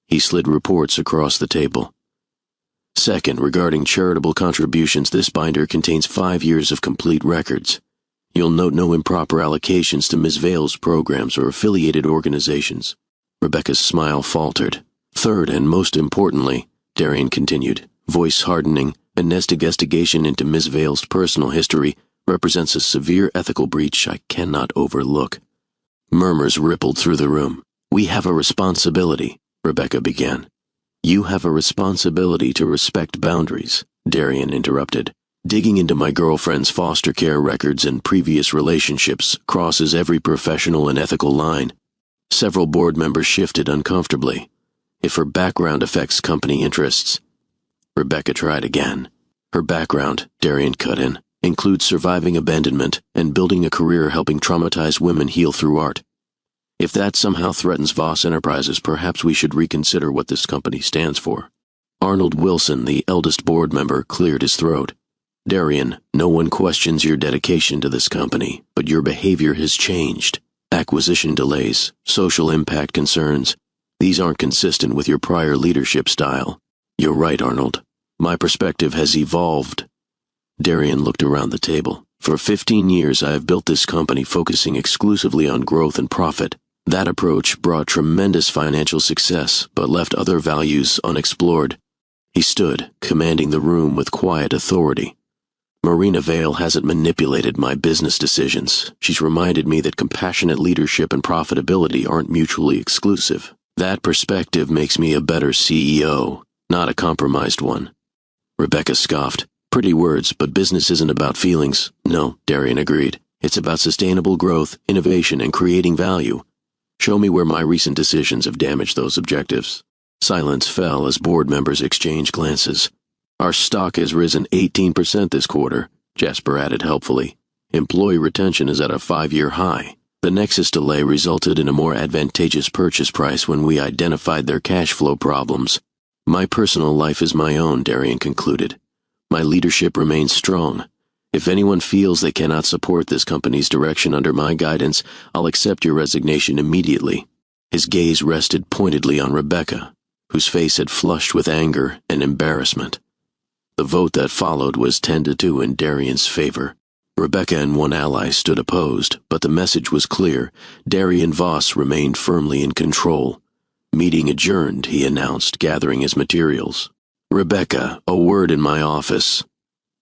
He slid reports across the table. Second, regarding charitable contributions, this binder contains 5 years of complete records. You'll note no improper allocations to Ms. Vale's programs or affiliated organizations. Rebecca's smile faltered. Third, and most importantly, Darian continued, voice hardening, a nest investigation into Ms. Vale's personal history represents a severe ethical breach I cannot overlook. Murmurs rippled through the room. We have a responsibility, Rebecca began. You have a responsibility to respect boundaries. Darian interrupted. Digging into my girlfriend's foster care records and previous relationships crosses every professional and ethical line. Several board members shifted uncomfortably. If her background affects company interests. Rebecca tried again. Her background, Darian cut in, includes surviving abandonment and building a career helping traumatized women heal through art. If that somehow threatens Voss Enterprises, perhaps we should reconsider what this company stands for. Arnold Wilson, the eldest board member, cleared his throat. Darian, no one questions your dedication to this company, but your behavior has changed. Acquisition delays, social impact concerns, these aren't consistent with your prior leadership style. You're right, Arnold. My perspective has evolved. Darian looked around the table. For 15 years, I have built this company focusing exclusively on growth and profit. That approach brought tremendous financial success, but left other values unexplored. He stood, commanding the room with quiet authority. Marina Vale hasn't manipulated my business decisions. She's reminded me that compassionate leadership and profitability aren't mutually exclusive. That perspective makes me a better CEO, not a compromised one. Rebecca scoffed. Pretty words, but business isn't about feelings. No, Darian agreed. It's about sustainable growth, innovation, and creating value. Show me where my recent decisions have damaged those objectives. Silence fell as board members exchanged glances. Our stock has risen 18% this quarter, Jasper added helpfully. Employee retention is at a 5-year high. The Nexus delay resulted in a more advantageous purchase price when we identified their cash flow problems. My personal life is my own, Darian concluded. My leadership remains strong. If anyone feels they cannot support this company's direction under my guidance, I'll accept your resignation immediately. His gaze rested pointedly on Rebecca, whose face had flushed with anger and embarrassment. The vote that followed was 10-2 in Darian's favor. Rebecca and one ally stood opposed, but the message was clear. Darian Voss remained firmly in control. Meeting adjourned, he announced, gathering his materials. Rebecca, a word in my office.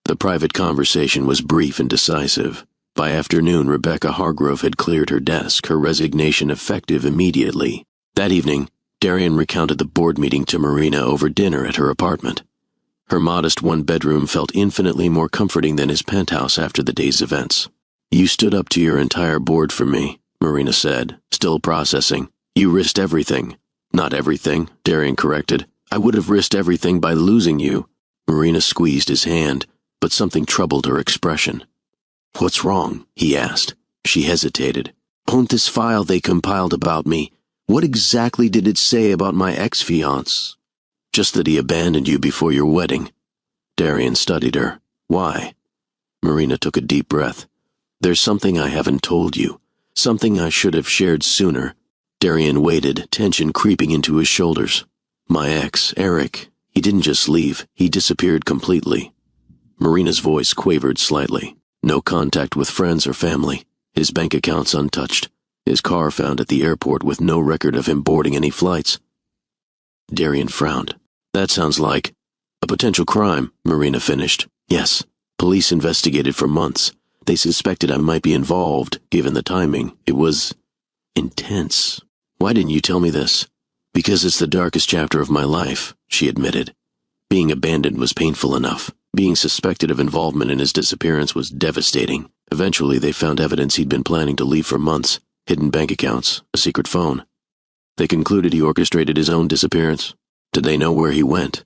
The private conversation was brief and decisive. By afternoon, Rebecca Hargrove had cleared her desk, her resignation effective immediately. That evening, Darian recounted the board meeting to Marina over dinner at her apartment. Her modest one-bedroom felt infinitely more comforting than his penthouse after the day's events. You stood up to your entire board for me, Marina said, still processing. You risked everything. Not everything, Darian corrected. I would have risked everything by losing you. Marina squeezed his hand, but something troubled her expression. What's wrong? He asked. She hesitated. Won't this file they compiled about me? What exactly did it say about my ex-fiancé? Just that he abandoned you before your wedding. Darian studied her. Why? Marina took a deep breath. There's something I haven't told you. Something I should have shared sooner. Darian waited, tension creeping into his shoulders. My ex, Eric, he didn't just leave, he disappeared completely. Marina's voice quavered slightly. No contact with friends or family. His bank accounts untouched. His car found at the airport with no record of him boarding any flights. Darian frowned. That sounds like a potential crime, Marina finished. Yes, police investigated for months. They suspected I might be involved, given the timing. It was intense. Why didn't you tell me this? Because it's the darkest chapter of my life, she admitted. Being abandoned was painful enough. Being suspected of involvement in his disappearance was devastating. Eventually, they found evidence he'd been planning to leave for months. Hidden bank accounts, a secret phone. They concluded he orchestrated his own disappearance. Did they know where he went?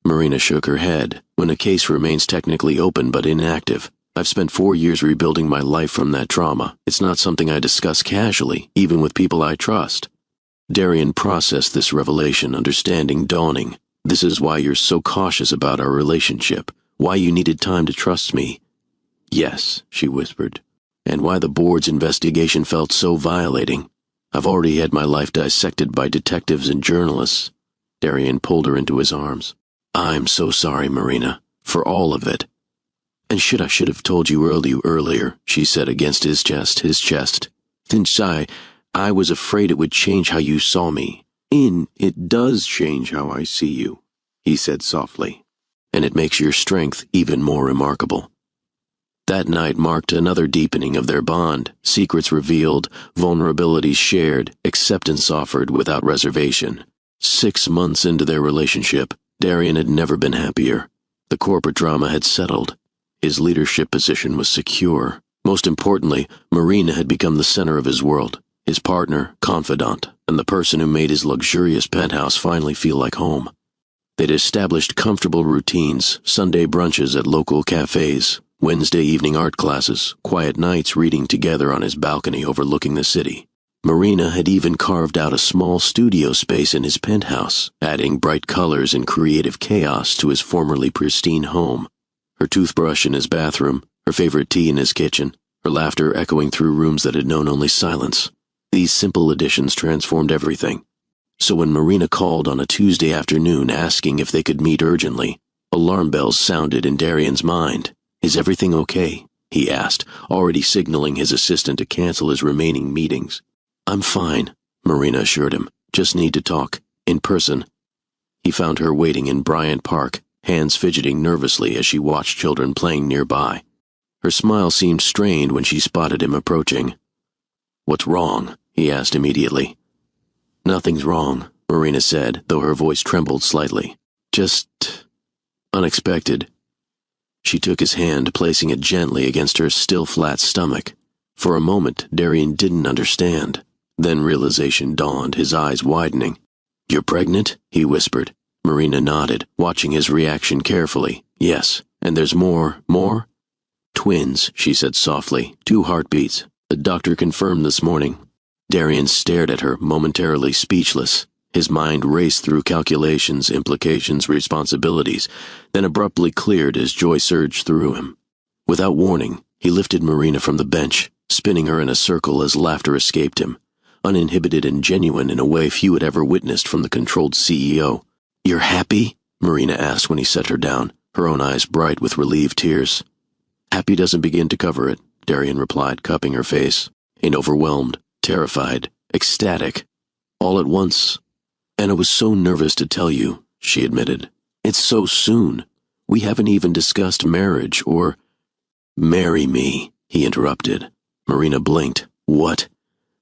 Marina shook her head. When a case remains technically open but inactive, I've spent 4 years rebuilding my life from that trauma. It's not something I discuss casually, even with people I trust. Darian processed this revelation, understanding dawning. This is why you're so cautious about our relationship, why you needed time to trust me. Yes, she whispered, and why the board's investigation felt so violating. I've already had my life dissected by detectives and journalists. Darian pulled her into his arms. I'm so sorry, Marina, for all of it. And I should have told you earlier, she said against his chest. Since I was afraid it would change how you saw me. It does change how I see you, he said softly, and it makes your strength even more remarkable. That night marked another deepening of their bond, secrets revealed, vulnerabilities shared, acceptance offered without reservation. 6 months into their relationship, Darian had never been happier. The corporate drama had settled. His leadership position was secure. Most importantly, Marina had become the center of his world, his partner, confidant, and the person who made his luxurious penthouse finally feel like home. They'd established comfortable routines, Sunday brunches at local cafes, Wednesday evening art classes, quiet nights reading together on his balcony overlooking the city. Marina had even carved out a small studio space in his penthouse, adding bright colors and creative chaos to his formerly pristine home. Her toothbrush in his bathroom, her favorite tea in his kitchen, her laughter echoing through rooms that had known only silence. These simple additions transformed everything. So when Marina called on a Tuesday afternoon asking if they could meet urgently, alarm bells sounded in Darian's mind. "Is everything okay?" he asked, already signaling his assistant to cancel his remaining meetings. "I'm fine," Marina assured him. "Just need to talk. In person." He found her waiting in Bryant Park, hands fidgeting nervously as she watched children playing nearby. Her smile seemed strained when she spotted him approaching. "What's wrong?" he asked immediately. "Nothing's wrong," Marina said, though her voice trembled slightly. "Just unexpected." She took his hand, placing it gently against her still flat stomach. For a moment, Darian didn't understand. Then realization dawned, his eyes widening. "You're pregnant?" he whispered. Marina nodded, watching his reaction carefully. "Yes, and there's more?" "Twins," she said softly. 2 heartbeats. The doctor confirmed this morning." Darian stared at her, momentarily speechless. His mind raced through calculations, implications, responsibilities, then abruptly cleared as joy surged through him. Without warning, he lifted Marina from the bench, spinning her in a circle as laughter escaped him, uninhibited and genuine in a way few had ever witnessed from the controlled CEO. "You're happy?" Marina asked when he set her down, her own eyes bright with relieved tears. "Happy doesn't begin to cover it," Darian replied, cupping her face. "And overwhelmed, terrified, ecstatic, all at once. And I was so nervous to tell you," she admitted. "It's so soon. We haven't even discussed marriage or—" "Marry me," he interrupted. Marina blinked. "What?"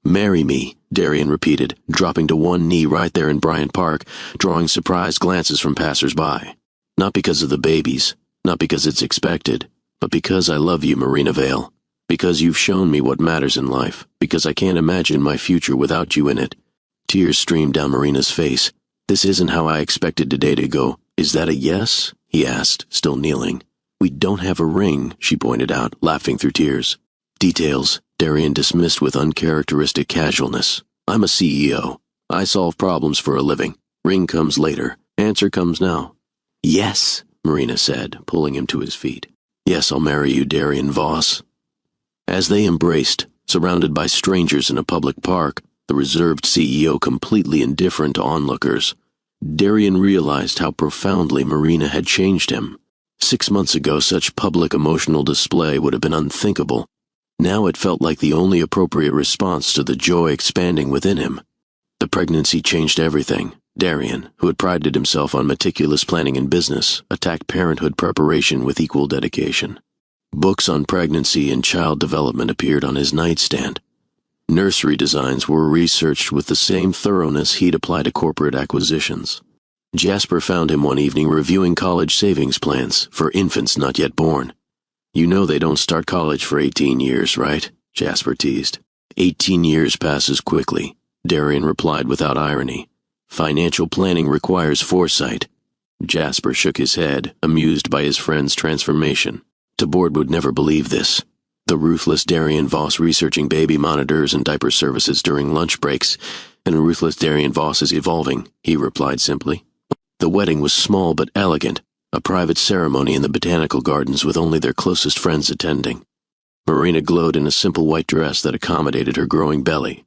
"Marry me," Darian repeated, dropping to one knee right there in Bryant Park, drawing surprised glances from passers-by. "Not because of the babies, not because it's expected, but because I love you, Marina Vale. Because you've shown me what matters in life, because I can't imagine my future without you in it." Tears streamed down Marina's face. "This isn't how I expected today to go. Is that a yes?" he asked, still kneeling. "We don't have a ring," she pointed out, laughing through tears. "Details," Darian dismissed with uncharacteristic casualness. "I'm a CEO. I solve problems for a living. Ring comes later. Answer comes now." "Yes," Marina said, pulling him to his feet. "Yes, I'll marry you, Darian Voss." As they embraced, surrounded by strangers in a public park, the reserved CEO completely indifferent to onlookers, Darian realized how profoundly Marina had changed him. 6 months ago, such public emotional display would have been unthinkable. Now it felt like the only appropriate response to the joy expanding within him. The pregnancy changed everything. Darian, who had prided himself on meticulous planning and business, attacked parenthood preparation with equal dedication. Books on pregnancy and child development appeared on his nightstand. Nursery designs were researched with the same thoroughness he'd apply to corporate acquisitions. Jasper found him one evening reviewing college savings plans for infants not yet born. "You know they don't start college for 18 years, right?" Jasper teased. 18 years passes quickly," Darian replied without irony. "Financial planning requires foresight." Jasper shook his head, amused by his friend's transformation. The board would never believe this. The ruthless Darian Voss researching baby monitors and diaper services during lunch breaks, and a ruthless Darian Voss is evolving, he replied simply. The wedding was small but elegant, a private ceremony in the botanical gardens with only their closest friends attending. Marina glowed in a simple white dress that accommodated her growing belly.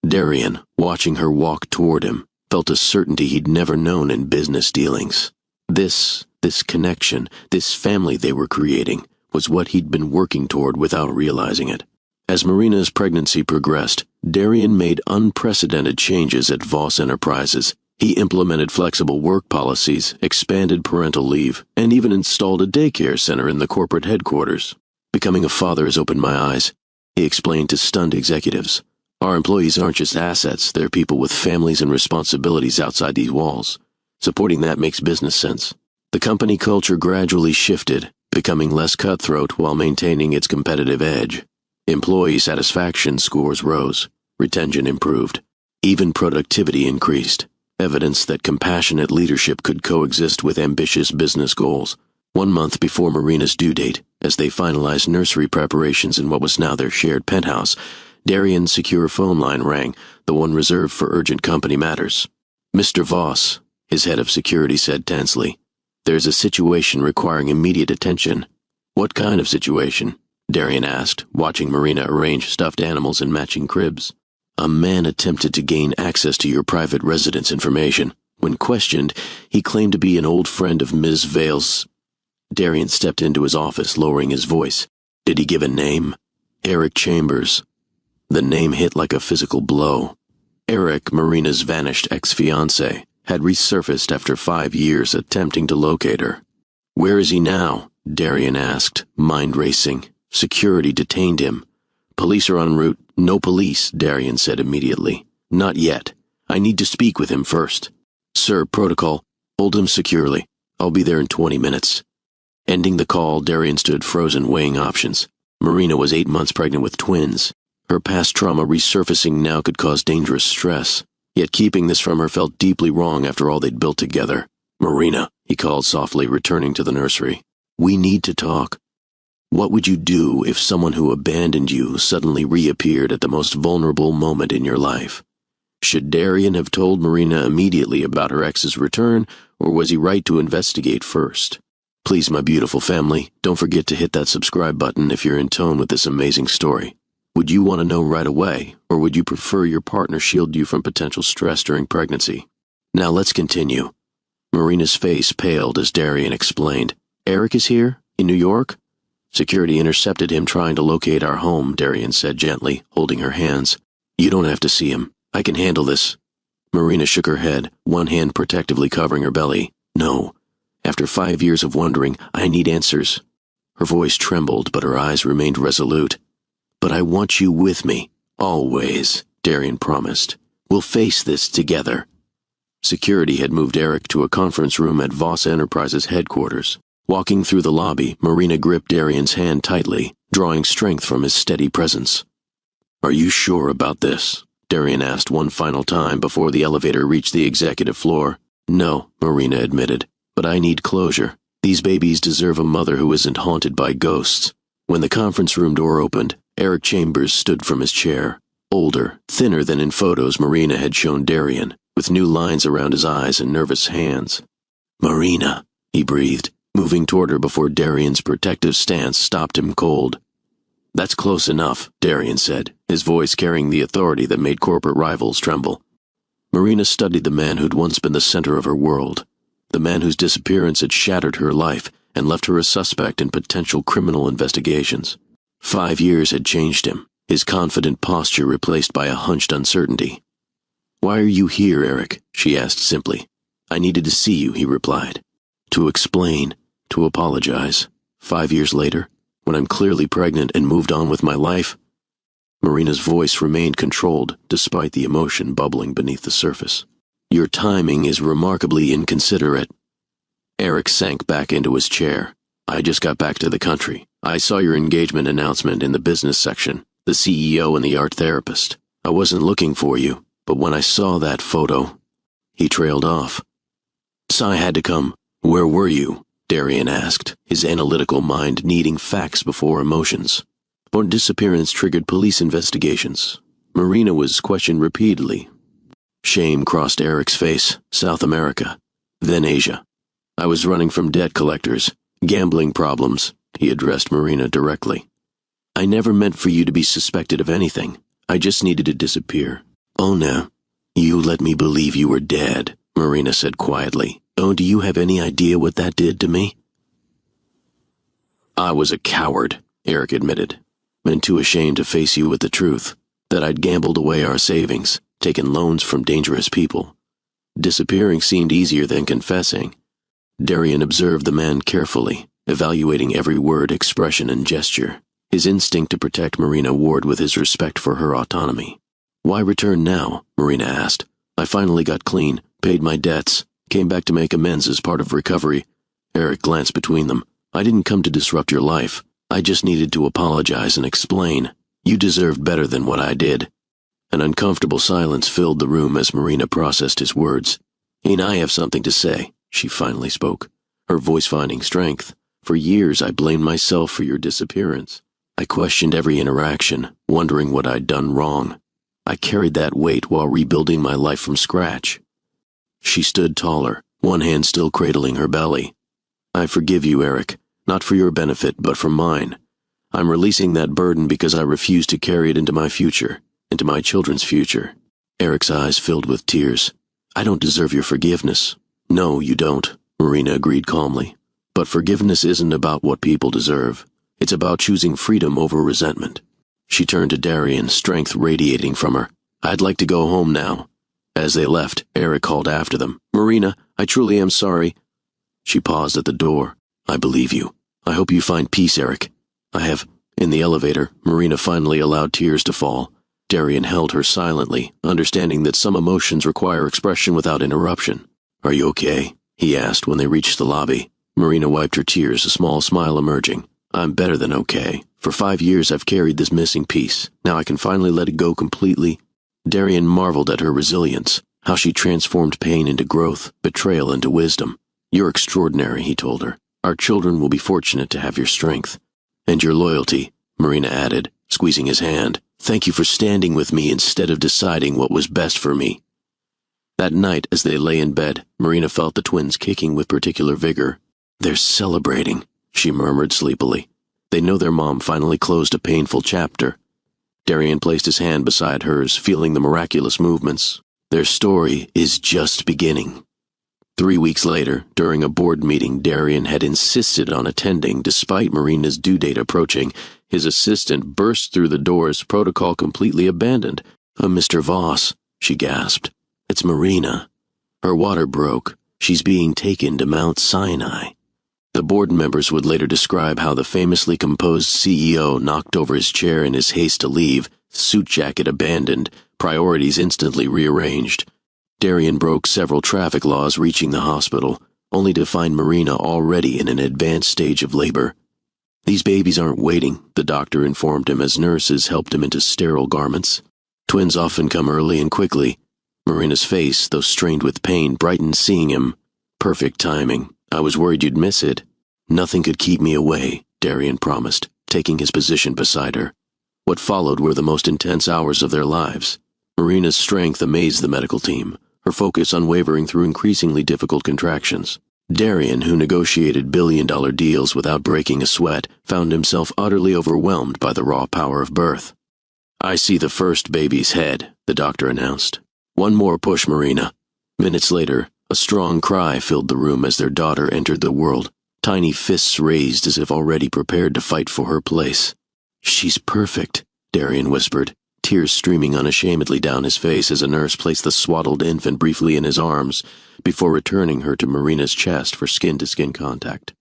Darian, watching her walk toward him, felt a certainty he'd never known in business dealings. This connection, this family they were creating, was what he'd been working toward without realizing it. As Marina's pregnancy progressed, Darian made unprecedented changes at Voss Enterprises. He implemented flexible work policies, expanded parental leave, and even installed a daycare center in the corporate headquarters. "Becoming a father has opened my eyes," he explained to stunned executives. "Our employees aren't just assets, they're people with families and responsibilities outside these walls. Supporting that makes business sense." The company culture gradually shifted, becoming less cutthroat while maintaining its competitive edge. Employee satisfaction scores rose, retention improved, even productivity increased, evidence that compassionate leadership could coexist with ambitious business goals. 1 month before Marina's due date, as they finalized nursery preparations in what was now their shared penthouse, Darian's secure phone line rang, the one reserved for urgent company matters. "Mr. Voss," his head of security said tensely, "there's a situation requiring immediate attention." "What kind of situation?" Darian asked, watching Marina arrange stuffed animals in matching cribs. "A man attempted to gain access to your private residence information. When questioned, he claimed to be an old friend of Ms. Vale's." Darian stepped into his office, lowering his voice. "Did he give a name?" "Eric Chambers." The name hit like a physical blow. Eric, Marina's vanished ex-fiancé, had resurfaced after 5 years attempting to locate her. "Where is he now?" Darian asked, mind racing. Security detained him. "Police are en route." "No police," Darian said immediately. "Not yet. I need to speak with him first." "Sir, protocol. Hold him securely. I'll be there in 20 minutes. Ending the call, Darian stood frozen, weighing options. Marina was 8 months pregnant with twins. Her past trauma resurfacing now could cause dangerous stress. Yet keeping this from her felt deeply wrong after all they'd built together. "Marina," he called softly, returning to the nursery. "We need to talk. What would you do if someone who abandoned you suddenly reappeared at the most vulnerable moment in your life?" Should Darian have told Marina immediately about her ex's return, or was he right to investigate first? Please, my beautiful family, don't forget to hit that subscribe button if you're in tone with this amazing story. Would you want to know right away, or would you prefer your partner shield you from potential stress during pregnancy? Now let's continue. Marina's face paled as Darian explained. "Eric is here? In New York?" "Security intercepted him trying to locate our home," Darian said gently, holding her hands. "You don't have to see him. I can handle this." Marina shook her head, one hand protectively covering her belly. "No. After 5 years of wondering, I need answers." Her voice trembled, but her eyes remained resolute. "But I want you with me. Always," Darian promised. "We'll face this together." Security had moved Eric to a conference room at Voss Enterprises headquarters. Walking through the lobby, Marina gripped Darian's hand tightly, drawing strength from his steady presence. "Are you sure about this?" Darian asked one final time before the elevator reached the executive floor. "No," Marina admitted, "but I need closure. These babies deserve a mother who isn't haunted by ghosts." When the conference room door opened, Eric Chambers stood from his chair. Older, thinner than in photos Marina had shown Darian, with new lines around his eyes and nervous hands. "Marina," he breathed, moving toward her before Darian's protective stance stopped him cold. "That's close enough," Darian said, his voice carrying the authority that made corporate rivals tremble. Marina studied the man who'd once been the center of her world, the man whose disappearance had shattered her life and left her a suspect in potential criminal investigations. 5 years had changed him, his confident posture replaced by a hunched uncertainty. "Why are you here, Eric?" she asked simply. "I needed to see you," he replied. "To explain, to apologize. 5 years later, when I'm clearly pregnant and moved on with my life?" Marina's voice remained controlled, despite the emotion bubbling beneath the surface. "Your timing is remarkably inconsiderate." Eric sank back into his chair. "I just got back to the country. I saw your engagement announcement in the business section, the CEO and the art therapist. I wasn't looking for you, but when I saw that photo..." He trailed off. "So I had to come." "Where were you?" Darian asked, his analytical mind needing facts before emotions. Her disappearance triggered police investigations. Marina was questioned repeatedly. Shame crossed Eric's face. "South America, then Asia. I was running from debt collectors, gambling problems," he addressed Marina directly. "I never meant for you to be suspected of anything. I just needed to disappear." "Oh no, you let me believe you were dead," Marina said quietly. "Oh, do you have any idea what that did to me?" "I was a coward," Eric admitted, "and too ashamed to face you with the truth, that I'd gambled away our savings, taken loans from dangerous people. Disappearing seemed easier than confessing." Darian observed the man carefully, evaluating every word, expression, and gesture. His instinct to protect Marina warred with his respect for her autonomy. "Why return now?" Marina asked. "I finally got clean, paid my debts, came back to make amends as part of recovery. Eric glanced between them. I didn't come to disrupt your life. I just needed to apologize and explain. You deserved better than what I did. An uncomfortable silence filled the room as Marina processed his words. And I have something to say, she finally spoke, her voice finding strength. For years I blamed myself for your disappearance. I questioned every interaction, wondering what I'd done wrong. I carried that weight while rebuilding my life from scratch. She stood taller, one hand still cradling her belly. I forgive you, Eric, not for your benefit, but for mine. I'm releasing that burden because I refuse to carry it into my future, into my children's future. Eric's eyes filled with tears. I don't deserve your forgiveness. No, you don't, Marina agreed calmly. But forgiveness isn't about what people deserve. It's about choosing freedom over resentment. She turned to Darian, strength radiating from her. I'd like to go home now. As they left, Eric called after them. Marina, I truly am sorry. She paused at the door. I believe you. I hope you find peace, Eric. In the elevator, Marina finally allowed tears to fall. Darian held her silently, understanding that some emotions require expression without interruption. Are you okay? He asked when they reached the lobby. Marina wiped her tears, a small smile emerging. I'm better than okay. For 5 years I've carried this missing piece. Now I can finally let it go completely. Darian marveled at her resilience, how she transformed pain into growth, betrayal into wisdom. You're extraordinary, he told her. Our children will be fortunate to have your strength. And your loyalty, Marina added, squeezing his hand. Thank you for standing with me instead of deciding what was best for me. That night, as they lay in bed, Marina felt the twins kicking with particular vigor. They're celebrating, she murmured sleepily. They know their mom finally closed a painful chapter. Darian placed his hand beside hers, feeling the miraculous movements. Their story is just beginning. 3 weeks later, during a board meeting Darian had insisted on attending despite Marina's due date approaching, his assistant burst through the doors, protocol completely abandoned. Mr. Voss, she gasped. It's Marina. Her water broke. She's being taken to Mount Sinai. The board members would later describe how the famously composed CEO knocked over his chair in his haste to leave, suit jacket abandoned, priorities instantly rearranged. Darian broke several traffic laws reaching the hospital, only to find Marina already in an advanced stage of labor. These babies aren't waiting, the doctor informed him as nurses helped him into sterile garments. Twins often come early and quickly. Marina's face, though strained with pain, brightened seeing him. Perfect timing. I was worried you'd miss it. Nothing could keep me away, Darian promised, taking his position beside her. What followed were the most intense hours of their lives. Marina's strength amazed the medical team, her focus unwavering through increasingly difficult contractions. Darian, who negotiated billion-dollar deals without breaking a sweat, found himself utterly overwhelmed by the raw power of birth. I see the first baby's head, the doctor announced. One more push, Marina. Minutes later, a strong cry filled the room as their daughter entered the world, tiny fists raised as if already prepared to fight for her place. She's perfect, Darian whispered, tears streaming unashamedly down his face as a nurse placed the swaddled infant briefly in his arms before returning her to Marina's chest for skin-to-skin contact.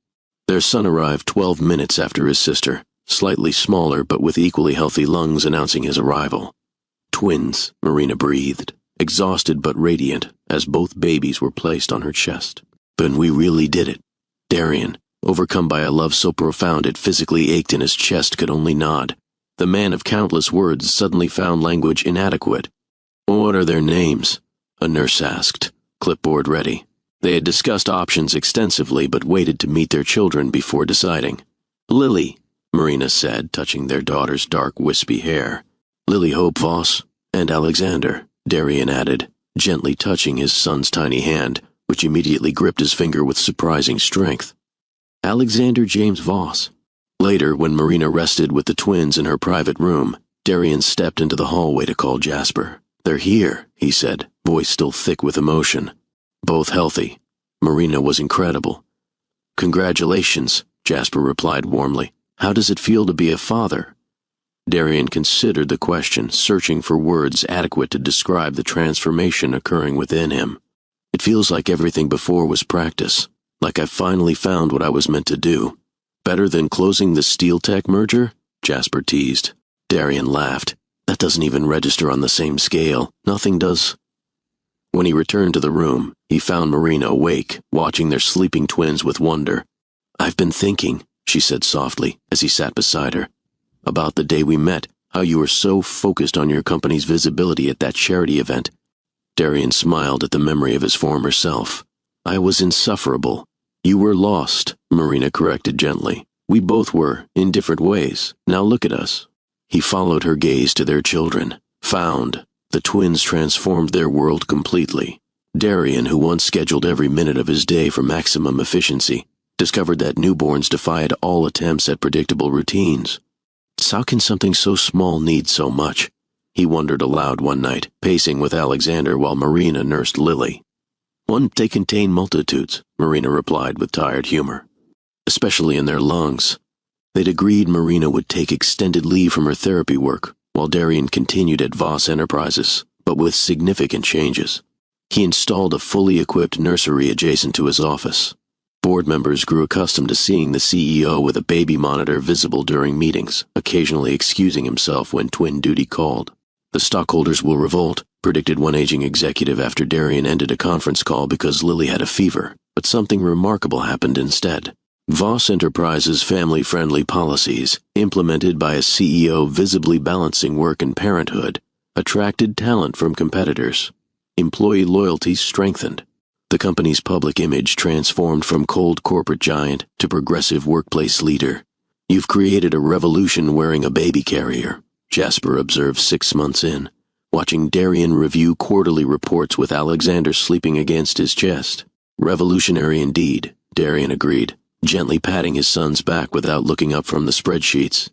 Their son arrived 12 minutes after his sister, slightly smaller but with equally healthy lungs announcing his arrival. Twins, Marina breathed, exhausted but radiant, as both babies were placed on her chest. Then we really did it. Darian, overcome by a love so profound it physically ached in his chest, could only nod. The man of countless words suddenly found language inadequate. What are their names? A nurse asked, clipboard ready. They had discussed options extensively but waited to meet their children before deciding. Lily, Marina said, touching their daughter's dark, wispy hair. Lily Hope Voss, and Alexander, Darian added, gently touching his son's tiny hand, which immediately gripped his finger with surprising strength. Alexander James Voss. Later, when Marina rested with the twins in her private room, Darian stepped into the hallway to call Jasper. They're here, he said, voice still thick with emotion. Both healthy. Marina was incredible. Congratulations, Jasper replied warmly. How does it feel to be a father? Darian considered the question, searching for words adequate to describe the transformation occurring within him. It feels like everything before was practice, like I finally found what I was meant to do. Better than closing the Steel Tech merger? Jasper teased. Darian laughed. That doesn't even register on the same scale. Nothing does. When he returned to the room, he found Marina awake, watching their sleeping twins with wonder. "I've been thinking," she said softly, as he sat beside her, "about the day we met, how you were so focused on your company's visibility at that charity event." Darian smiled at the memory of his former self. "I was insufferable. You were lost," Marina corrected gently. "We both were, in different ways. Now look at us." He followed her gaze to their children. Found. The twins transformed their world completely. Darian, who once scheduled every minute of his day for maximum efficiency, discovered that newborns defied all attempts at predictable routines. How can something so small need so much? He wondered aloud one night, pacing with Alexander while Marina nursed Lily. "They contain multitudes," Marina replied with tired humor. "Especially in their lungs." They'd agreed Marina would take extended leave from her therapy work, while Darian continued at Voss Enterprises, but with significant changes. He installed a fully equipped nursery adjacent to his office. Board members grew accustomed to seeing the CEO with a baby monitor visible during meetings, occasionally excusing himself when twin duty called. "The stockholders will revolt," predicted one aging executive after Darian ended a conference call because Lily had a fever, but something remarkable happened instead. Voss Enterprises' family-friendly policies, implemented by a CEO visibly balancing work and parenthood, attracted talent from competitors. Employee loyalty strengthened. The company's public image transformed from cold corporate giant to progressive workplace leader. "You've created a revolution wearing a baby carrier," Jasper observed 6 months in, watching Darian review quarterly reports with Alexander sleeping against his chest. "Revolutionary indeed," Darian agreed, gently patting his son's back without looking up from the spreadsheets.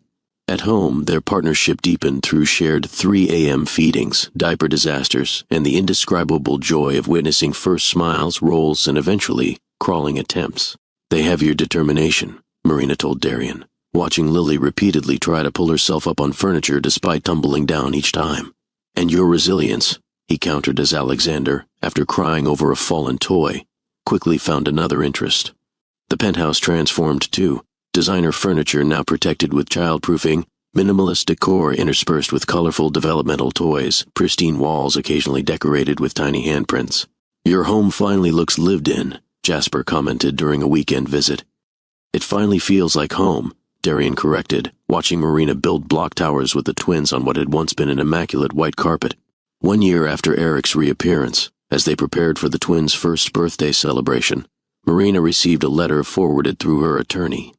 At home, their partnership deepened through shared 3 a.m. feedings, diaper disasters, and the indescribable joy of witnessing first smiles, rolls, and eventually crawling attempts. "They have your determination," Marina told Darian, watching Lily repeatedly try to pull herself up on furniture despite tumbling down each time. "And your resilience," he countered as Alexander, after crying over a fallen toy, quickly found another interest. The penthouse transformed too. Designer furniture now protected with childproofing, minimalist decor interspersed with colorful developmental toys, pristine walls occasionally decorated with tiny handprints. "Your home finally looks lived in," Jasper commented during a weekend visit. "It finally feels like home," Darian corrected, watching Marina build block towers with the twins on what had once been an immaculate white carpet. 1 year after Eric's reappearance, as they prepared for the twins' first birthday celebration, Marina received a letter forwarded through her attorney.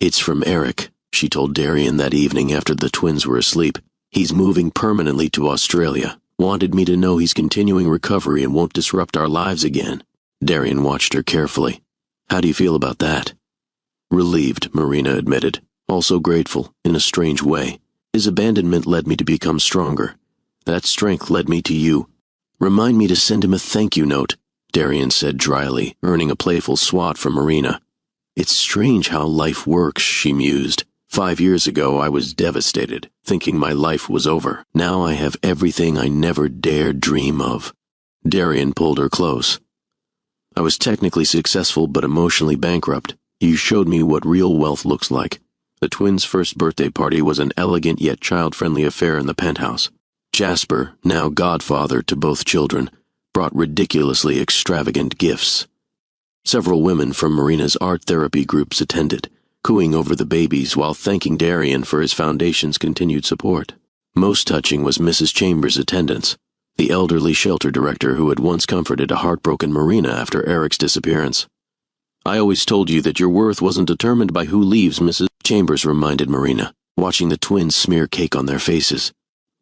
"It's from Eric," she told Darian that evening after the twins were asleep. "He's moving permanently to Australia. Wanted me to know he's continuing recovery and won't disrupt our lives again." Darian watched her carefully. "How do you feel about that?" "Relieved," Marina admitted. "Also grateful, in a strange way. His abandonment led me to become stronger. That strength led me to you. Remind me to send him a thank you note," Darian said dryly, earning a playful swat from Marina. "It's strange how life works," she mused. 5 years ago I was devastated, thinking my life was over. Now I have everything I never dared dream of. Darian pulled her close. "I was technically successful but emotionally bankrupt. You showed me what real wealth looks like." The twins' first birthday party was an elegant yet child-friendly affair in the penthouse. Jasper, now godfather to both children, brought ridiculously extravagant gifts. Several women from Marina's art therapy groups attended, cooing over the babies while thanking Darian for his foundation's continued support. Most touching was Mrs. Chambers' attendance, the elderly shelter director who had once comforted a heartbroken Marina after Eric's disappearance. "I always told you that your worth wasn't determined by who leaves," Mrs. Chambers reminded Marina, watching the twins smear cake on their faces.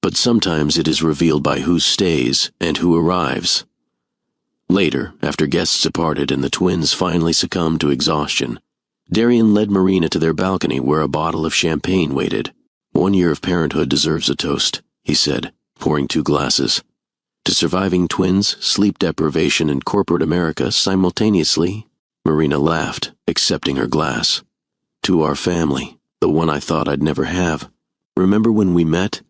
"But sometimes it is revealed by who stays and who arrives." Later, after guests departed and the twins finally succumbed to exhaustion, Darian led Marina to their balcony where a bottle of champagne waited. "1 year of parenthood deserves a toast," he said, pouring 2 glasses. "To surviving twins, sleep deprivation, and corporate America simultaneously." Marina laughed, accepting her glass. "To our family, the one I thought I'd never have. Remember when we met?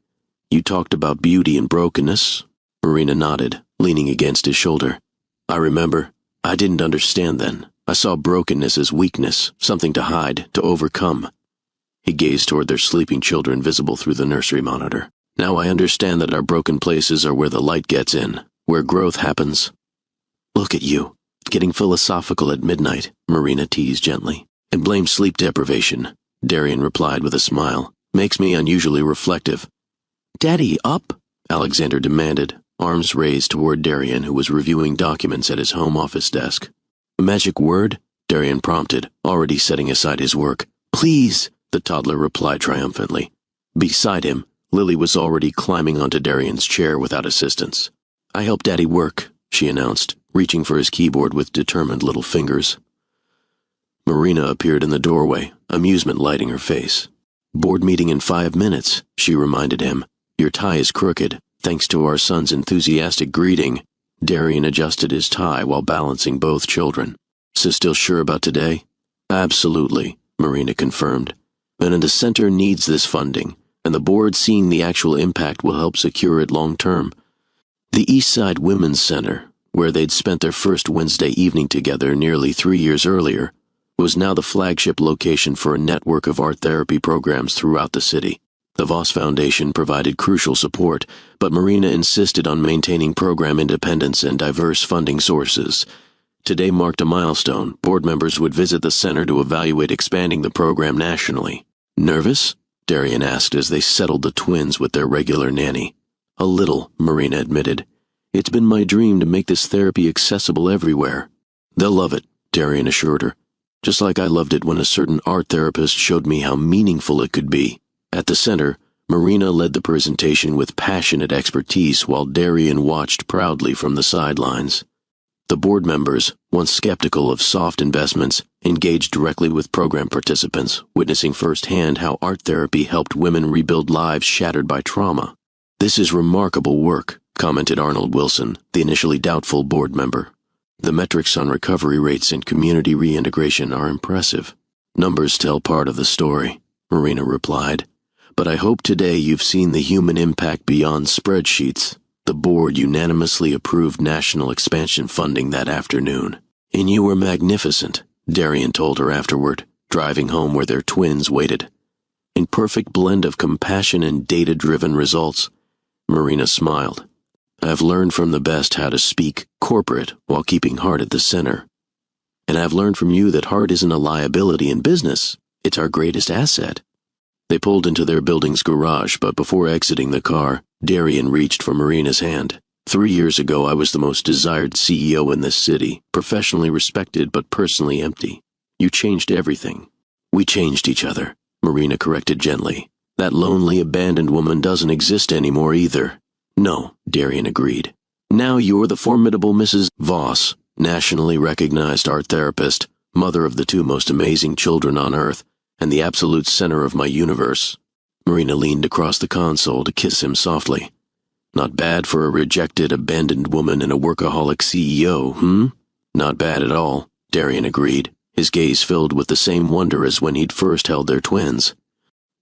You talked about beauty and brokenness." Marina nodded, leaning against his shoulder. "I remember. I didn't understand then. I saw brokenness as weakness, something to hide, to overcome." He gazed toward their sleeping children visible through the nursery monitor. "Now I understand that our broken places are where the light gets in. where growth happens. Look at you, getting philosophical at midnight, Marina teased gently. And blamed sleep deprivation, Darian replied with a smile. Makes me unusually reflective. Daddy, up? Alexander demanded, arms raised toward Darian, who was reviewing documents at his home office desk. A magic word? Darian prompted, already setting aside his work. Please, the toddler replied triumphantly. Beside him, Lily was already climbing onto Darian's chair without assistance. I help Daddy work, she announced, reaching for his keyboard with determined little fingers. Marina appeared in the doorway, amusement lighting her face. Board meeting in 5 minutes, she reminded him. Your tie is crooked, thanks to our son's enthusiastic greeting. Darian adjusted his tie while balancing both children. So still sure about today? Absolutely, Marina confirmed. And the center needs this funding, and the board seeing the actual impact will help secure it long term. The Eastside Women's Center, where they'd spent their first Wednesday evening together nearly 3 years earlier, was now the flagship location for a network of art therapy programs throughout the city. The Voss Foundation provided crucial support, but Marina insisted on maintaining program independence and diverse funding sources. Today marked a milestone. Board members would visit the center to evaluate expanding the program nationally. Nervous? Darian asked as they settled the twins with their regular nanny. A little, Marina admitted. It's been my dream to make this therapy accessible everywhere. They'll love it, Darian assured her. Just like I loved it when a certain art therapist showed me how meaningful it could be. At the center, Marina led the presentation with passionate expertise while Darian watched proudly from the sidelines. The board members, once skeptical of soft investments, engaged directly with program participants, witnessing firsthand how art therapy helped women rebuild lives shattered by trauma. This is remarkable work, commented Arnold Wilson, the initially doubtful board member. The metrics on recovery rates and community reintegration are impressive. Numbers tell part of the story, Marina replied. But I hope today you've seen the human impact beyond spreadsheets. The board unanimously approved national expansion funding that afternoon. And you were magnificent, Darian told her afterward, driving home where their twins waited. In perfect blend of compassion and data-driven results. Marina smiled. I've learned from the best how to speak corporate while keeping heart at the center. And I've learned from you that heart isn't a liability in business. It's our greatest asset. They pulled into their building's garage, but before exiting the car, Darian reached for Marina's hand. 3 years ago, I was the most desired CEO in this city, professionally respected but personally empty. You changed everything. We changed each other, Marina corrected gently. That lonely, abandoned woman doesn't exist anymore either. No, Darian agreed. Now you're the formidable Mrs. Voss, nationally recognized art therapist, mother of the 2 most amazing children on Earth, and the absolute center of my universe. Marina leaned across the console to kiss him softly. Not bad for a rejected, abandoned woman and a workaholic CEO, Not bad at all, Darian agreed, his gaze filled with the same wonder as when he'd first held their twins.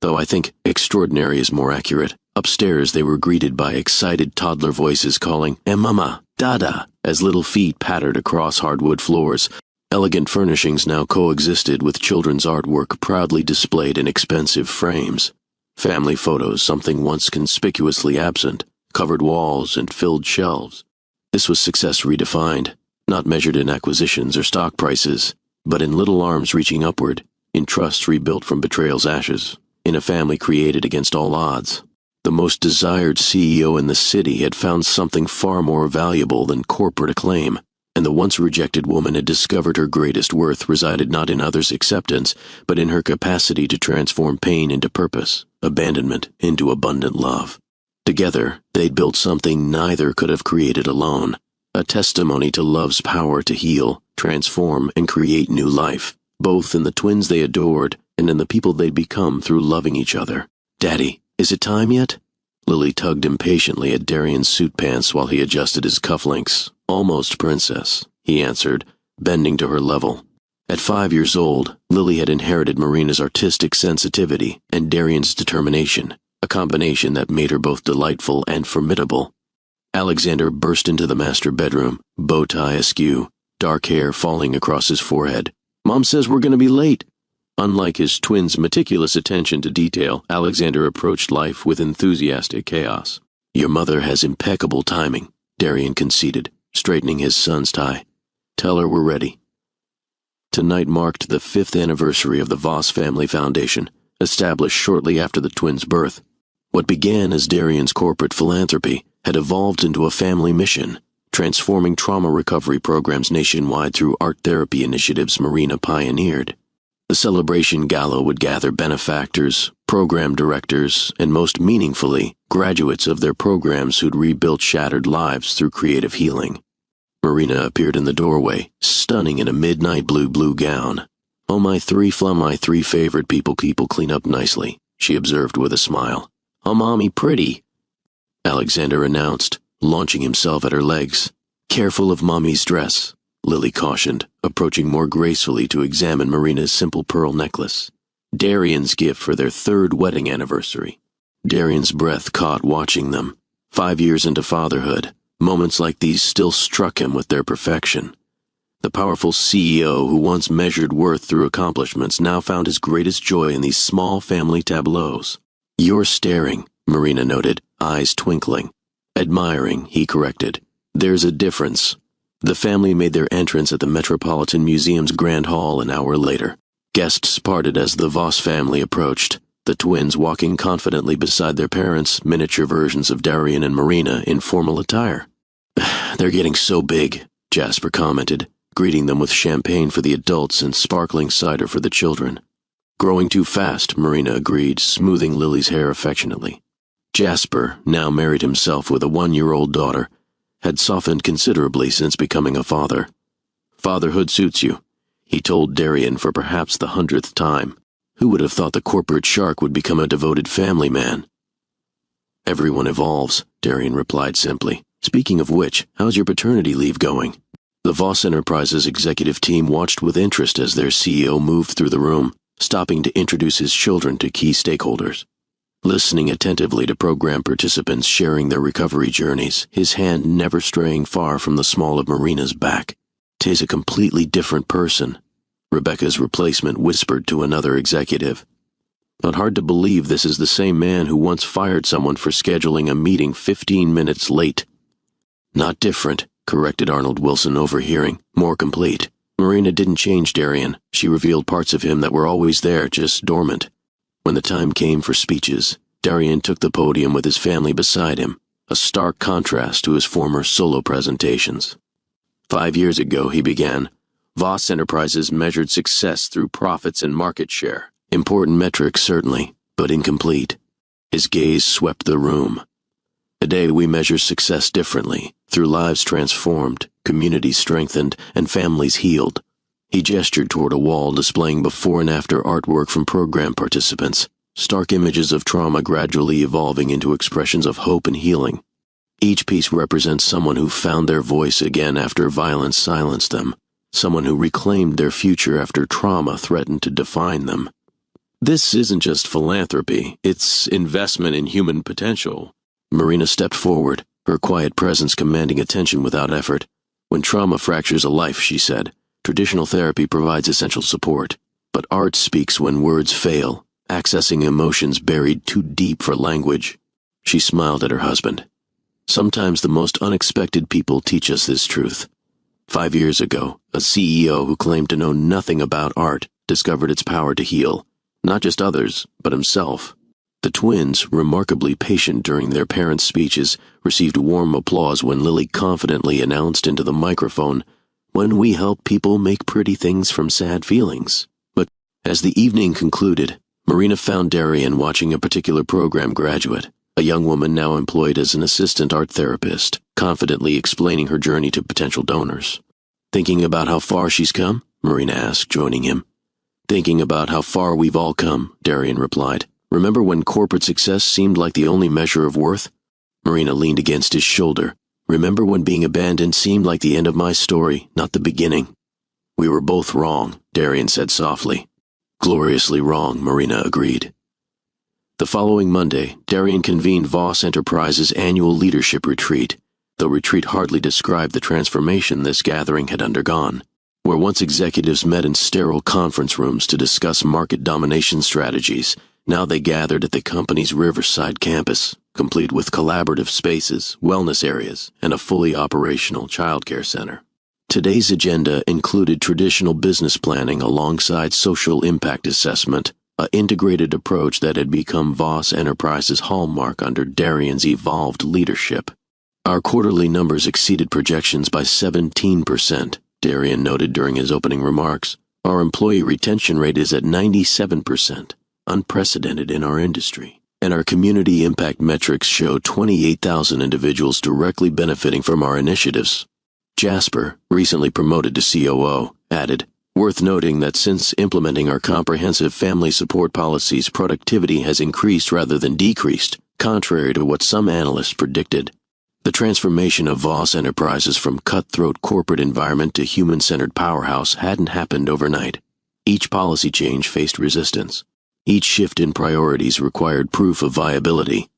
Though I think extraordinary is more accurate. Upstairs they were greeted by excited toddler voices calling, Mama, Dada, as little feet pattered across hardwood floors. Elegant furnishings now coexisted with children's artwork proudly displayed in expensive frames. Family photos, something once conspicuously absent, covered walls and filled shelves. This was success redefined, not measured in acquisitions or stock prices, but in little arms reaching upward, in trusts rebuilt from betrayal's ashes, in a family created against all odds. The most desired CEO in the city had found something far more valuable than corporate acclaim, and the once rejected woman had discovered her greatest worth resided not in others' acceptance, but in her capacity to transform pain into purpose, abandonment into abundant love. Together, they'd built something neither could have created alone, a testimony to love's power to heal, transform, and create new life, both in the twins they adored and in the people they'd become through loving each other. Daddy, is it time yet? Lily tugged impatiently at Darian's suit pants while he adjusted his cufflinks. Almost, princess, he answered, bending to her level. At 5 years old, Lily had inherited Marina's artistic sensitivity and Darian's determination, a combination that made her both delightful and formidable. Alexander burst into the master bedroom, bow tie askew, dark hair falling across his forehead. Mom says we're going to be late. Unlike his twins' meticulous attention to detail, Alexander approached life with enthusiastic chaos. Your mother has impeccable timing, Darian conceded, straightening his son's tie. "Tell her we're ready." Tonight marked the 5th anniversary of the Voss Family Foundation, established shortly after the twins' birth. What began as Darian's corporate philanthropy had evolved into a family mission, transforming trauma recovery programs nationwide through art therapy initiatives Marina pioneered. The celebration gala would gather benefactors, program directors, and most meaningfully, graduates of their programs who'd rebuilt shattered lives through creative healing. Marina appeared in the doorway, stunning in a midnight blue gown. "Oh, my three favorite people clean up nicely," she observed with a smile. "Oh, Mommy, pretty," Alexander announced, launching himself at her legs. "Careful of Mommy's dress," Lily cautioned, approaching more gracefully to examine Marina's simple pearl necklace. Darian's gift for their 3rd wedding anniversary. Darian's breath caught watching them. 5 years into fatherhood, moments like these still struck him with their perfection. The powerful CEO who once measured worth through accomplishments now found his greatest joy in these small family tableaus. "You're staring," Marina noted, eyes twinkling. "Admiring," he corrected. "There's a difference." The family made their entrance at the Metropolitan Museum's Grand Hall an hour later. Guests parted as the Voss family approached, the twins walking confidently beside their parents, miniature versions of Darian and Marina in formal attire. "They're getting so big," Jasper commented, greeting them with champagne for the adults and sparkling cider for the children. "Growing too fast," Marina agreed, smoothing Lily's hair affectionately. Jasper, now married himself with a 1-year-old daughter, had softened considerably since becoming a father. "Fatherhood suits you," he told Darian for perhaps the 100th time. Who would have thought the corporate shark would become a devoted family man? "Everyone evolves," Darian replied simply. "Speaking of which, how's your paternity leave going?" The Voss Enterprises executive team watched with interest as their CEO moved through the room, stopping to introduce his children to key stakeholders. Listening attentively to program participants sharing their recovery journeys, his hand never straying far from the small of Marina's back. "'Tis a completely different person," Rebecca's replacement whispered to another executive. "But hard to believe this is the same man who once fired someone for scheduling a meeting 15 minutes late." "Not different," corrected Arnold Wilson, overhearing. "More complete. Marina didn't change Darian. She revealed parts of him that were always there, just dormant." When the time came for speeches, Darian took the podium with his family beside him, a stark contrast to his former solo presentations. 5 years ago, he began, Voss Enterprises measured success through profits and market share. Important metrics, certainly, but incomplete. His gaze swept the room. Today we measure success differently, through lives transformed, communities strengthened, and families healed. He gestured toward a wall displaying before and after artwork from program participants, stark images of trauma gradually evolving into expressions of hope and healing. Each piece represents someone who found their voice again after violence silenced them, someone who reclaimed their future after trauma threatened to define them. "This isn't just philanthropy, it's investment in human potential." Marina stepped forward, her quiet presence commanding attention without effort. "When trauma fractures a life," she said, "traditional therapy provides essential support, but art speaks when words fail, accessing emotions buried too deep for language." She smiled at her husband. "Sometimes the most unexpected people teach us this truth." 5 years ago, a CEO who claimed to know nothing about art discovered its power to heal, not just others, but himself. The twins, remarkably patient during their parents' speeches, received warm applause when Lily confidently announced into the microphone, "When we help people make pretty things from sad feelings." But as the evening concluded, Marina found Darian watching a particular program graduate, a young woman now employed as an assistant art therapist, confidently explaining her journey to potential donors. "Thinking about how far she's come?" Marina asked, joining him. "Thinking about how far we've all come," Darian replied. "Remember when corporate success seemed like the only measure of worth?" Marina leaned against his shoulder. "Remember when being abandoned seemed like the end of my story, not the beginning?" "We were both wrong," Darian said softly. "Gloriously wrong," Marina agreed. The following Monday, Darian convened Voss Enterprises' annual leadership retreat, though retreat hardly described the transformation this gathering had undergone. Where once executives met in sterile conference rooms to discuss market domination strategies, now they gathered at the company's Riverside campus. complete with collaborative spaces, wellness areas, and a fully operational childcare center. Today's agenda included traditional business planning alongside social impact assessment, an integrated approach that had become Voss Enterprises' hallmark under Darian's evolved leadership. Our quarterly numbers exceeded projections by 17%, Darian noted during his opening remarks. Our employee retention rate is at 97%, unprecedented in our industry. And our community impact metrics show 28,000 individuals directly benefiting from our initiatives. Jasper, recently promoted to COO, added, "Worth noting that since implementing our comprehensive family support policies, productivity has increased rather than decreased, contrary to what some analysts predicted." The transformation of Voss Enterprises from cutthroat corporate environment to human-centered powerhouse hadn't happened overnight. Each policy change faced resistance. Each shift in priorities required proof of viability.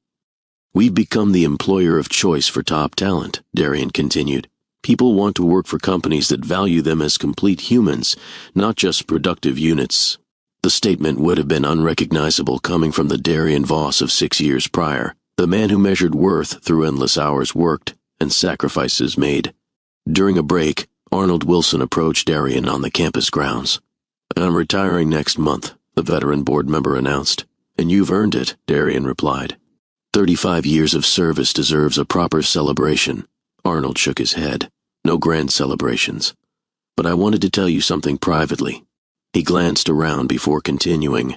"We've become the employer of choice for top talent," Darian continued. "People want to work for companies that value them as complete humans, not just productive units." The statement would have been unrecognizable coming from the Darian Voss of 6 years prior. The man who measured worth through endless hours worked and sacrifices made. During a break, Arnold Wilson approached Darian on the campus grounds. "I'm retiring next month," the veteran board member announced. "And you've earned it," Darian replied. 35 years of service deserves a proper celebration." Arnold shook his head. "No grand celebrations. But I wanted to tell you something privately." He glanced around before continuing.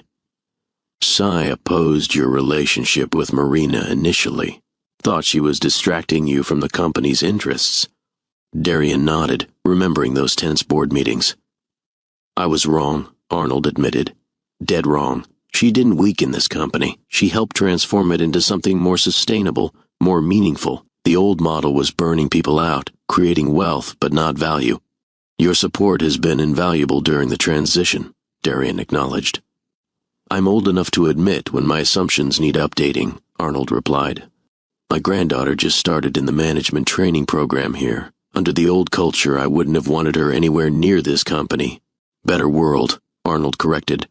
"Cy opposed your relationship with Marina initially. Thought she was distracting you from the company's interests." Darian nodded, remembering those tense board meetings. "I was wrong," Arnold admitted. "Dead wrong. She didn't weaken this company. She helped transform it into something more sustainable, more meaningful. The old model was burning people out, creating wealth but not value. Your support has been invaluable during the transition," Darian acknowledged. "I'm old enough to admit when my assumptions need updating," Arnold replied. "My granddaughter just started in the management training program here. Under the old culture, I wouldn't have wanted her anywhere near this company." "Better world," Arnold corrected.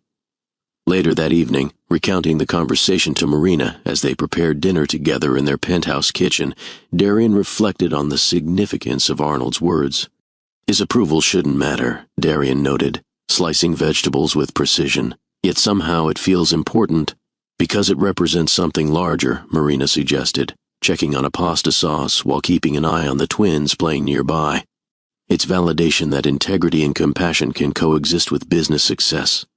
Later that evening, recounting the conversation to Marina as they prepared dinner together in their penthouse kitchen, Darian reflected on the significance of Arnold's words. "His approval shouldn't matter," Darian noted, slicing vegetables with precision. "Yet somehow it feels important." "Because it represents something larger," Marina suggested, checking on a pasta sauce while keeping an eye on the twins playing nearby. "It's validation that integrity and compassion can coexist with business success."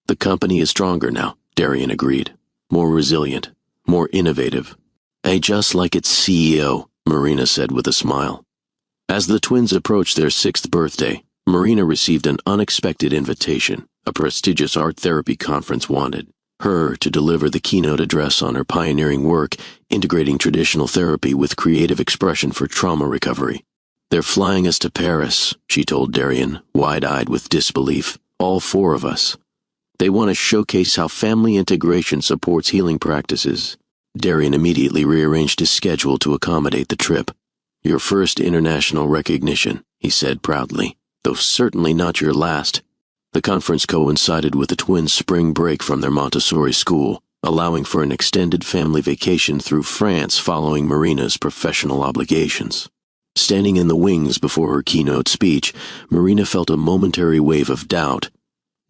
"The company is stronger now," Darian agreed. "More resilient, more innovative." "Just like its CEO," Marina said with a smile. As the twins approached their 6th birthday, Marina received an unexpected invitation. A prestigious art therapy conference wanted her to deliver the keynote address on her pioneering work, integrating traditional therapy with creative expression for trauma recovery. "They're flying us to Paris," she told Darian, wide-eyed with disbelief. "All 4 of us. They want to showcase how family integration supports healing practices." Darian immediately rearranged his schedule to accommodate the trip. "Your first international recognition," he said proudly, "though certainly not your last." The conference coincided with the twins' spring break from their Montessori school, allowing for an extended family vacation through France following Marina's professional obligations. Standing in the wings before her keynote speech, Marina felt a momentary wave of doubt.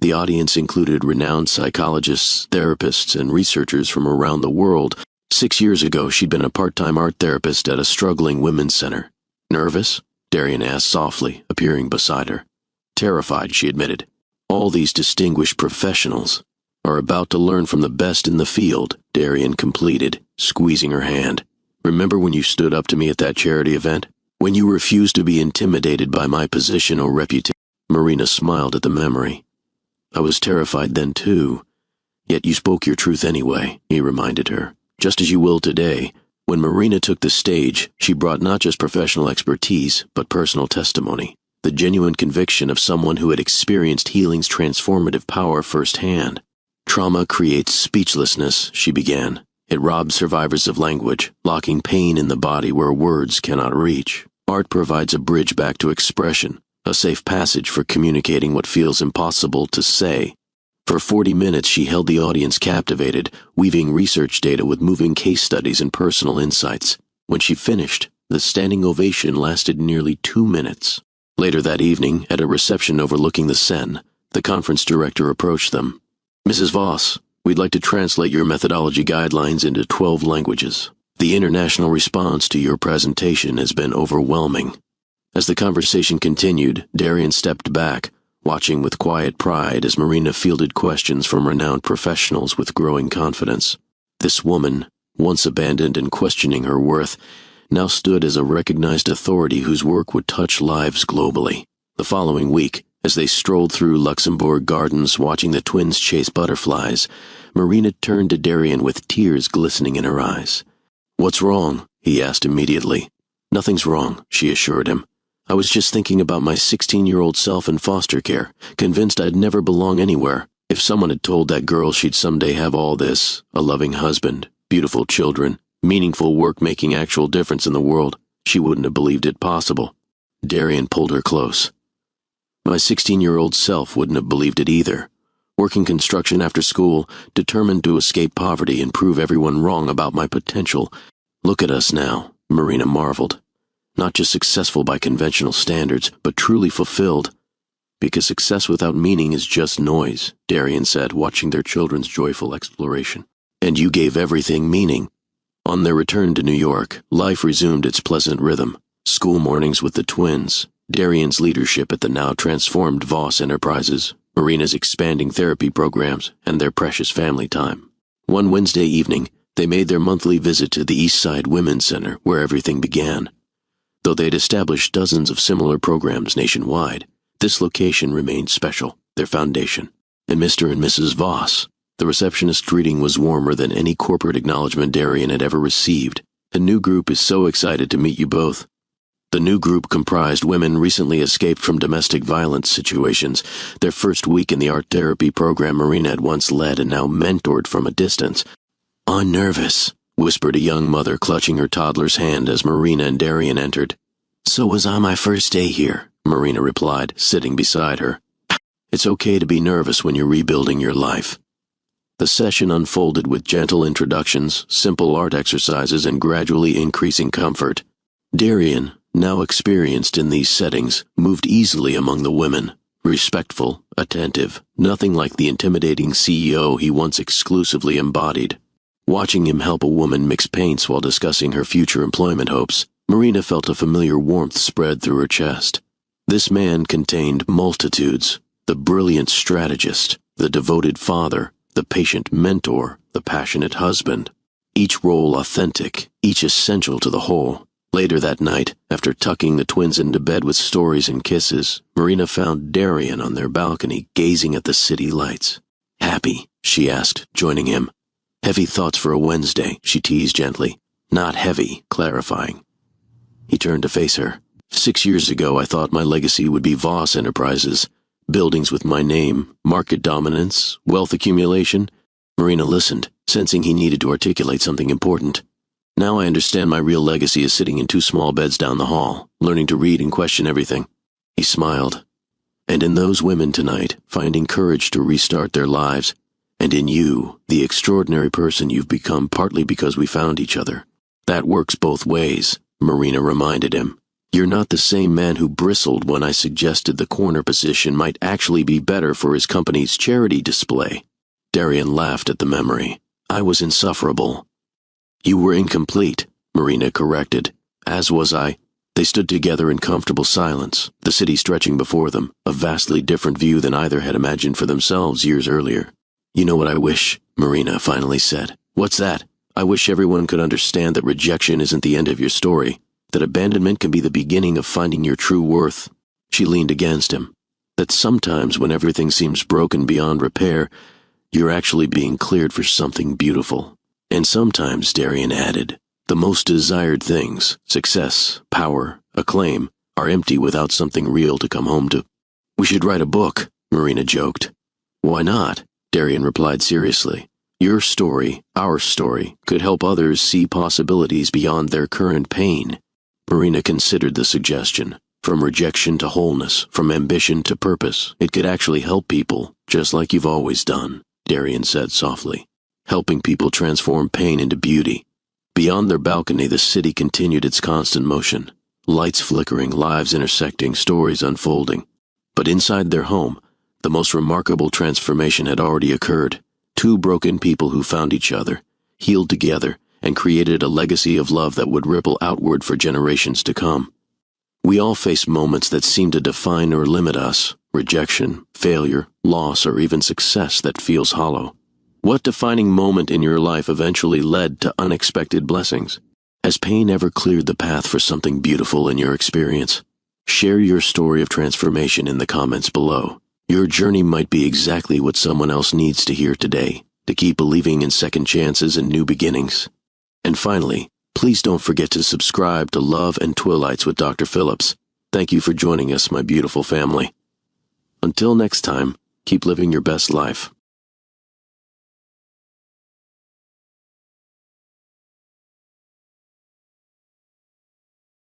The audience included renowned psychologists, therapists, and researchers from around the world. 6 years ago, she'd been a part-time art therapist at a struggling women's center. "Nervous?" Darian asked softly, appearing beside her. "Terrified," she admitted. "All these distinguished professionals are about to learn from the best in the field," Darian completed, squeezing her hand. "Remember when you stood up to me at that charity event? When you refused to be intimidated by my position or reputation?" Marina smiled at the memory. "I was terrified then too. Yet you spoke your truth anyway," he reminded her. "Just as you will today." When Marina took the stage, she brought not just professional expertise, but personal testimony. The genuine conviction of someone who had experienced healing's transformative power firsthand. "Trauma creates speechlessness," she began. "It robs survivors of language, locking pain in the body where words cannot reach. Art provides a bridge back to expression, a safe passage for communicating what feels impossible to say." For 40 minutes she held the audience captivated, weaving research data with moving case studies and personal insights. When she finished, the standing ovation lasted nearly 2 minutes. Later that evening, at a reception overlooking the Seine, the conference director approached them. "Mrs. Voss, we'd like to translate your methodology guidelines into 12 languages. The international response to your presentation has been overwhelming." As the conversation continued, Darian stepped back, watching with quiet pride as Marina fielded questions from renowned professionals with growing confidence. This woman, once abandoned and questioning her worth, now stood as a recognized authority whose work would touch lives globally. The following week, as they strolled through Luxembourg Gardens watching the twins chase butterflies, Marina turned to Darian with tears glistening in her eyes. "What's wrong?" he asked immediately. "Nothing's wrong," she assured him. "I was just thinking about my 16-year-old self in foster care, convinced I'd never belong anywhere. If someone had told that girl she'd someday have all this, a loving husband, beautiful children, meaningful work making actual difference in the world, she wouldn't have believed it possible." Darian pulled her close. "My 16-year-old self wouldn't have believed it either. Working construction after school, determined to escape poverty and prove everyone wrong about my potential. Look at us now," Marina marveled. "Not just successful by conventional standards, but truly fulfilled." "Because success without meaning is just noise," Darian said, watching their children's joyful exploration. "And you gave everything meaning." On their return to New York, life resumed its pleasant rhythm. School mornings with the twins, Darian's leadership at the now transformed Voss Enterprises, Marina's expanding therapy programs, and their precious family time. One Wednesday evening, they made their monthly visit to the East Side Women's Center, where everything began. Though they'd established dozens of similar programs nationwide, this location remained special, their foundation. And Mr. and Mrs. Voss, the receptionist's greeting was warmer than any corporate acknowledgement Darian had ever received. "The new group is so excited to meet you both." The new group comprised women recently escaped from domestic violence situations, their first week in the art therapy program Marina had once led and now mentored from a distance. "I'm nervous," whispered a young mother clutching her toddler's hand as Marina and Darian entered. "So was I my first day here," Marina replied, sitting beside her. "It's okay to be nervous when you're rebuilding your life." The session unfolded with gentle introductions, simple art exercises, and gradually increasing comfort. Darian, now experienced in these settings, moved easily among the women, respectful, attentive, nothing like the intimidating CEO he once exclusively embodied. Watching him help a woman mix paints while discussing her future employment hopes, Marina felt a familiar warmth spread through her chest. This man contained multitudes: the brilliant strategist, the devoted father, the patient mentor, the passionate husband. Each role authentic, each essential to the whole. Later that night, after tucking the twins into bed with stories and kisses, Marina found Darian on their balcony gazing at the city lights. "Happy?" she asked, joining him. "Heavy thoughts for a Wednesday," she teased gently. "Not heavy," clarifying. He turned to face her. 6 years ago I thought my legacy would be Voss Enterprises. Buildings with my name, market dominance, wealth accumulation. Marina listened, sensing he needed to articulate something important. "Now I understand my real legacy is sitting in 2 small beds down the hall, learning to read and question everything." He smiled. "And in those women tonight, finding courage to restart their lives. And in you, the extraordinary person you've become partly because we found each other. That works both ways," Marina reminded him. "You're not the same man who bristled when I suggested the corner position might actually be better for his company's charity display." Darian laughed at the memory. "I was insufferable." "You were incomplete," Marina corrected. "As was I." They stood together in comfortable silence, the city stretching before them, a vastly different view than either had imagined for themselves years earlier. "You know what I wish," Marina finally said. "What's that?" "I wish everyone could understand that rejection isn't the end of your story, that abandonment can be the beginning of finding your true worth." She leaned against him. "That sometimes when everything seems broken beyond repair, you're actually being cleared for something beautiful. And sometimes," Darian added, "the most desired things, success, power, acclaim, are empty without something real to come home to." "We should write a book," Marina joked. "Why not?" Darian replied seriously. "Your story, our story, could help others see possibilities beyond their current pain." Marina considered the suggestion. From rejection to wholeness, from ambition to purpose, it could actually help people, just like you've always done, Darian said softly, helping people transform pain into beauty. Beyond their balcony, the city continued its constant motion, lights flickering, lives intersecting, stories unfolding. But inside their home, the most remarkable transformation had already occurred. Two broken people who found each other, healed together, and created a legacy of love that would ripple outward for generations to come. We all face moments that seem to define or limit us: rejection, failure, loss, or even success that feels hollow. What defining moment in your life eventually led to unexpected blessings? Has pain ever cleared the path for something beautiful in your experience? Share your story of transformation in the comments below. Your journey might be exactly what someone else needs to hear today, to keep believing in second chances and new beginnings. And finally, please don't forget to subscribe to Love and Twilights with Dr. Phillips. Thank you for joining us, my beautiful family. Until next time, keep living your best life.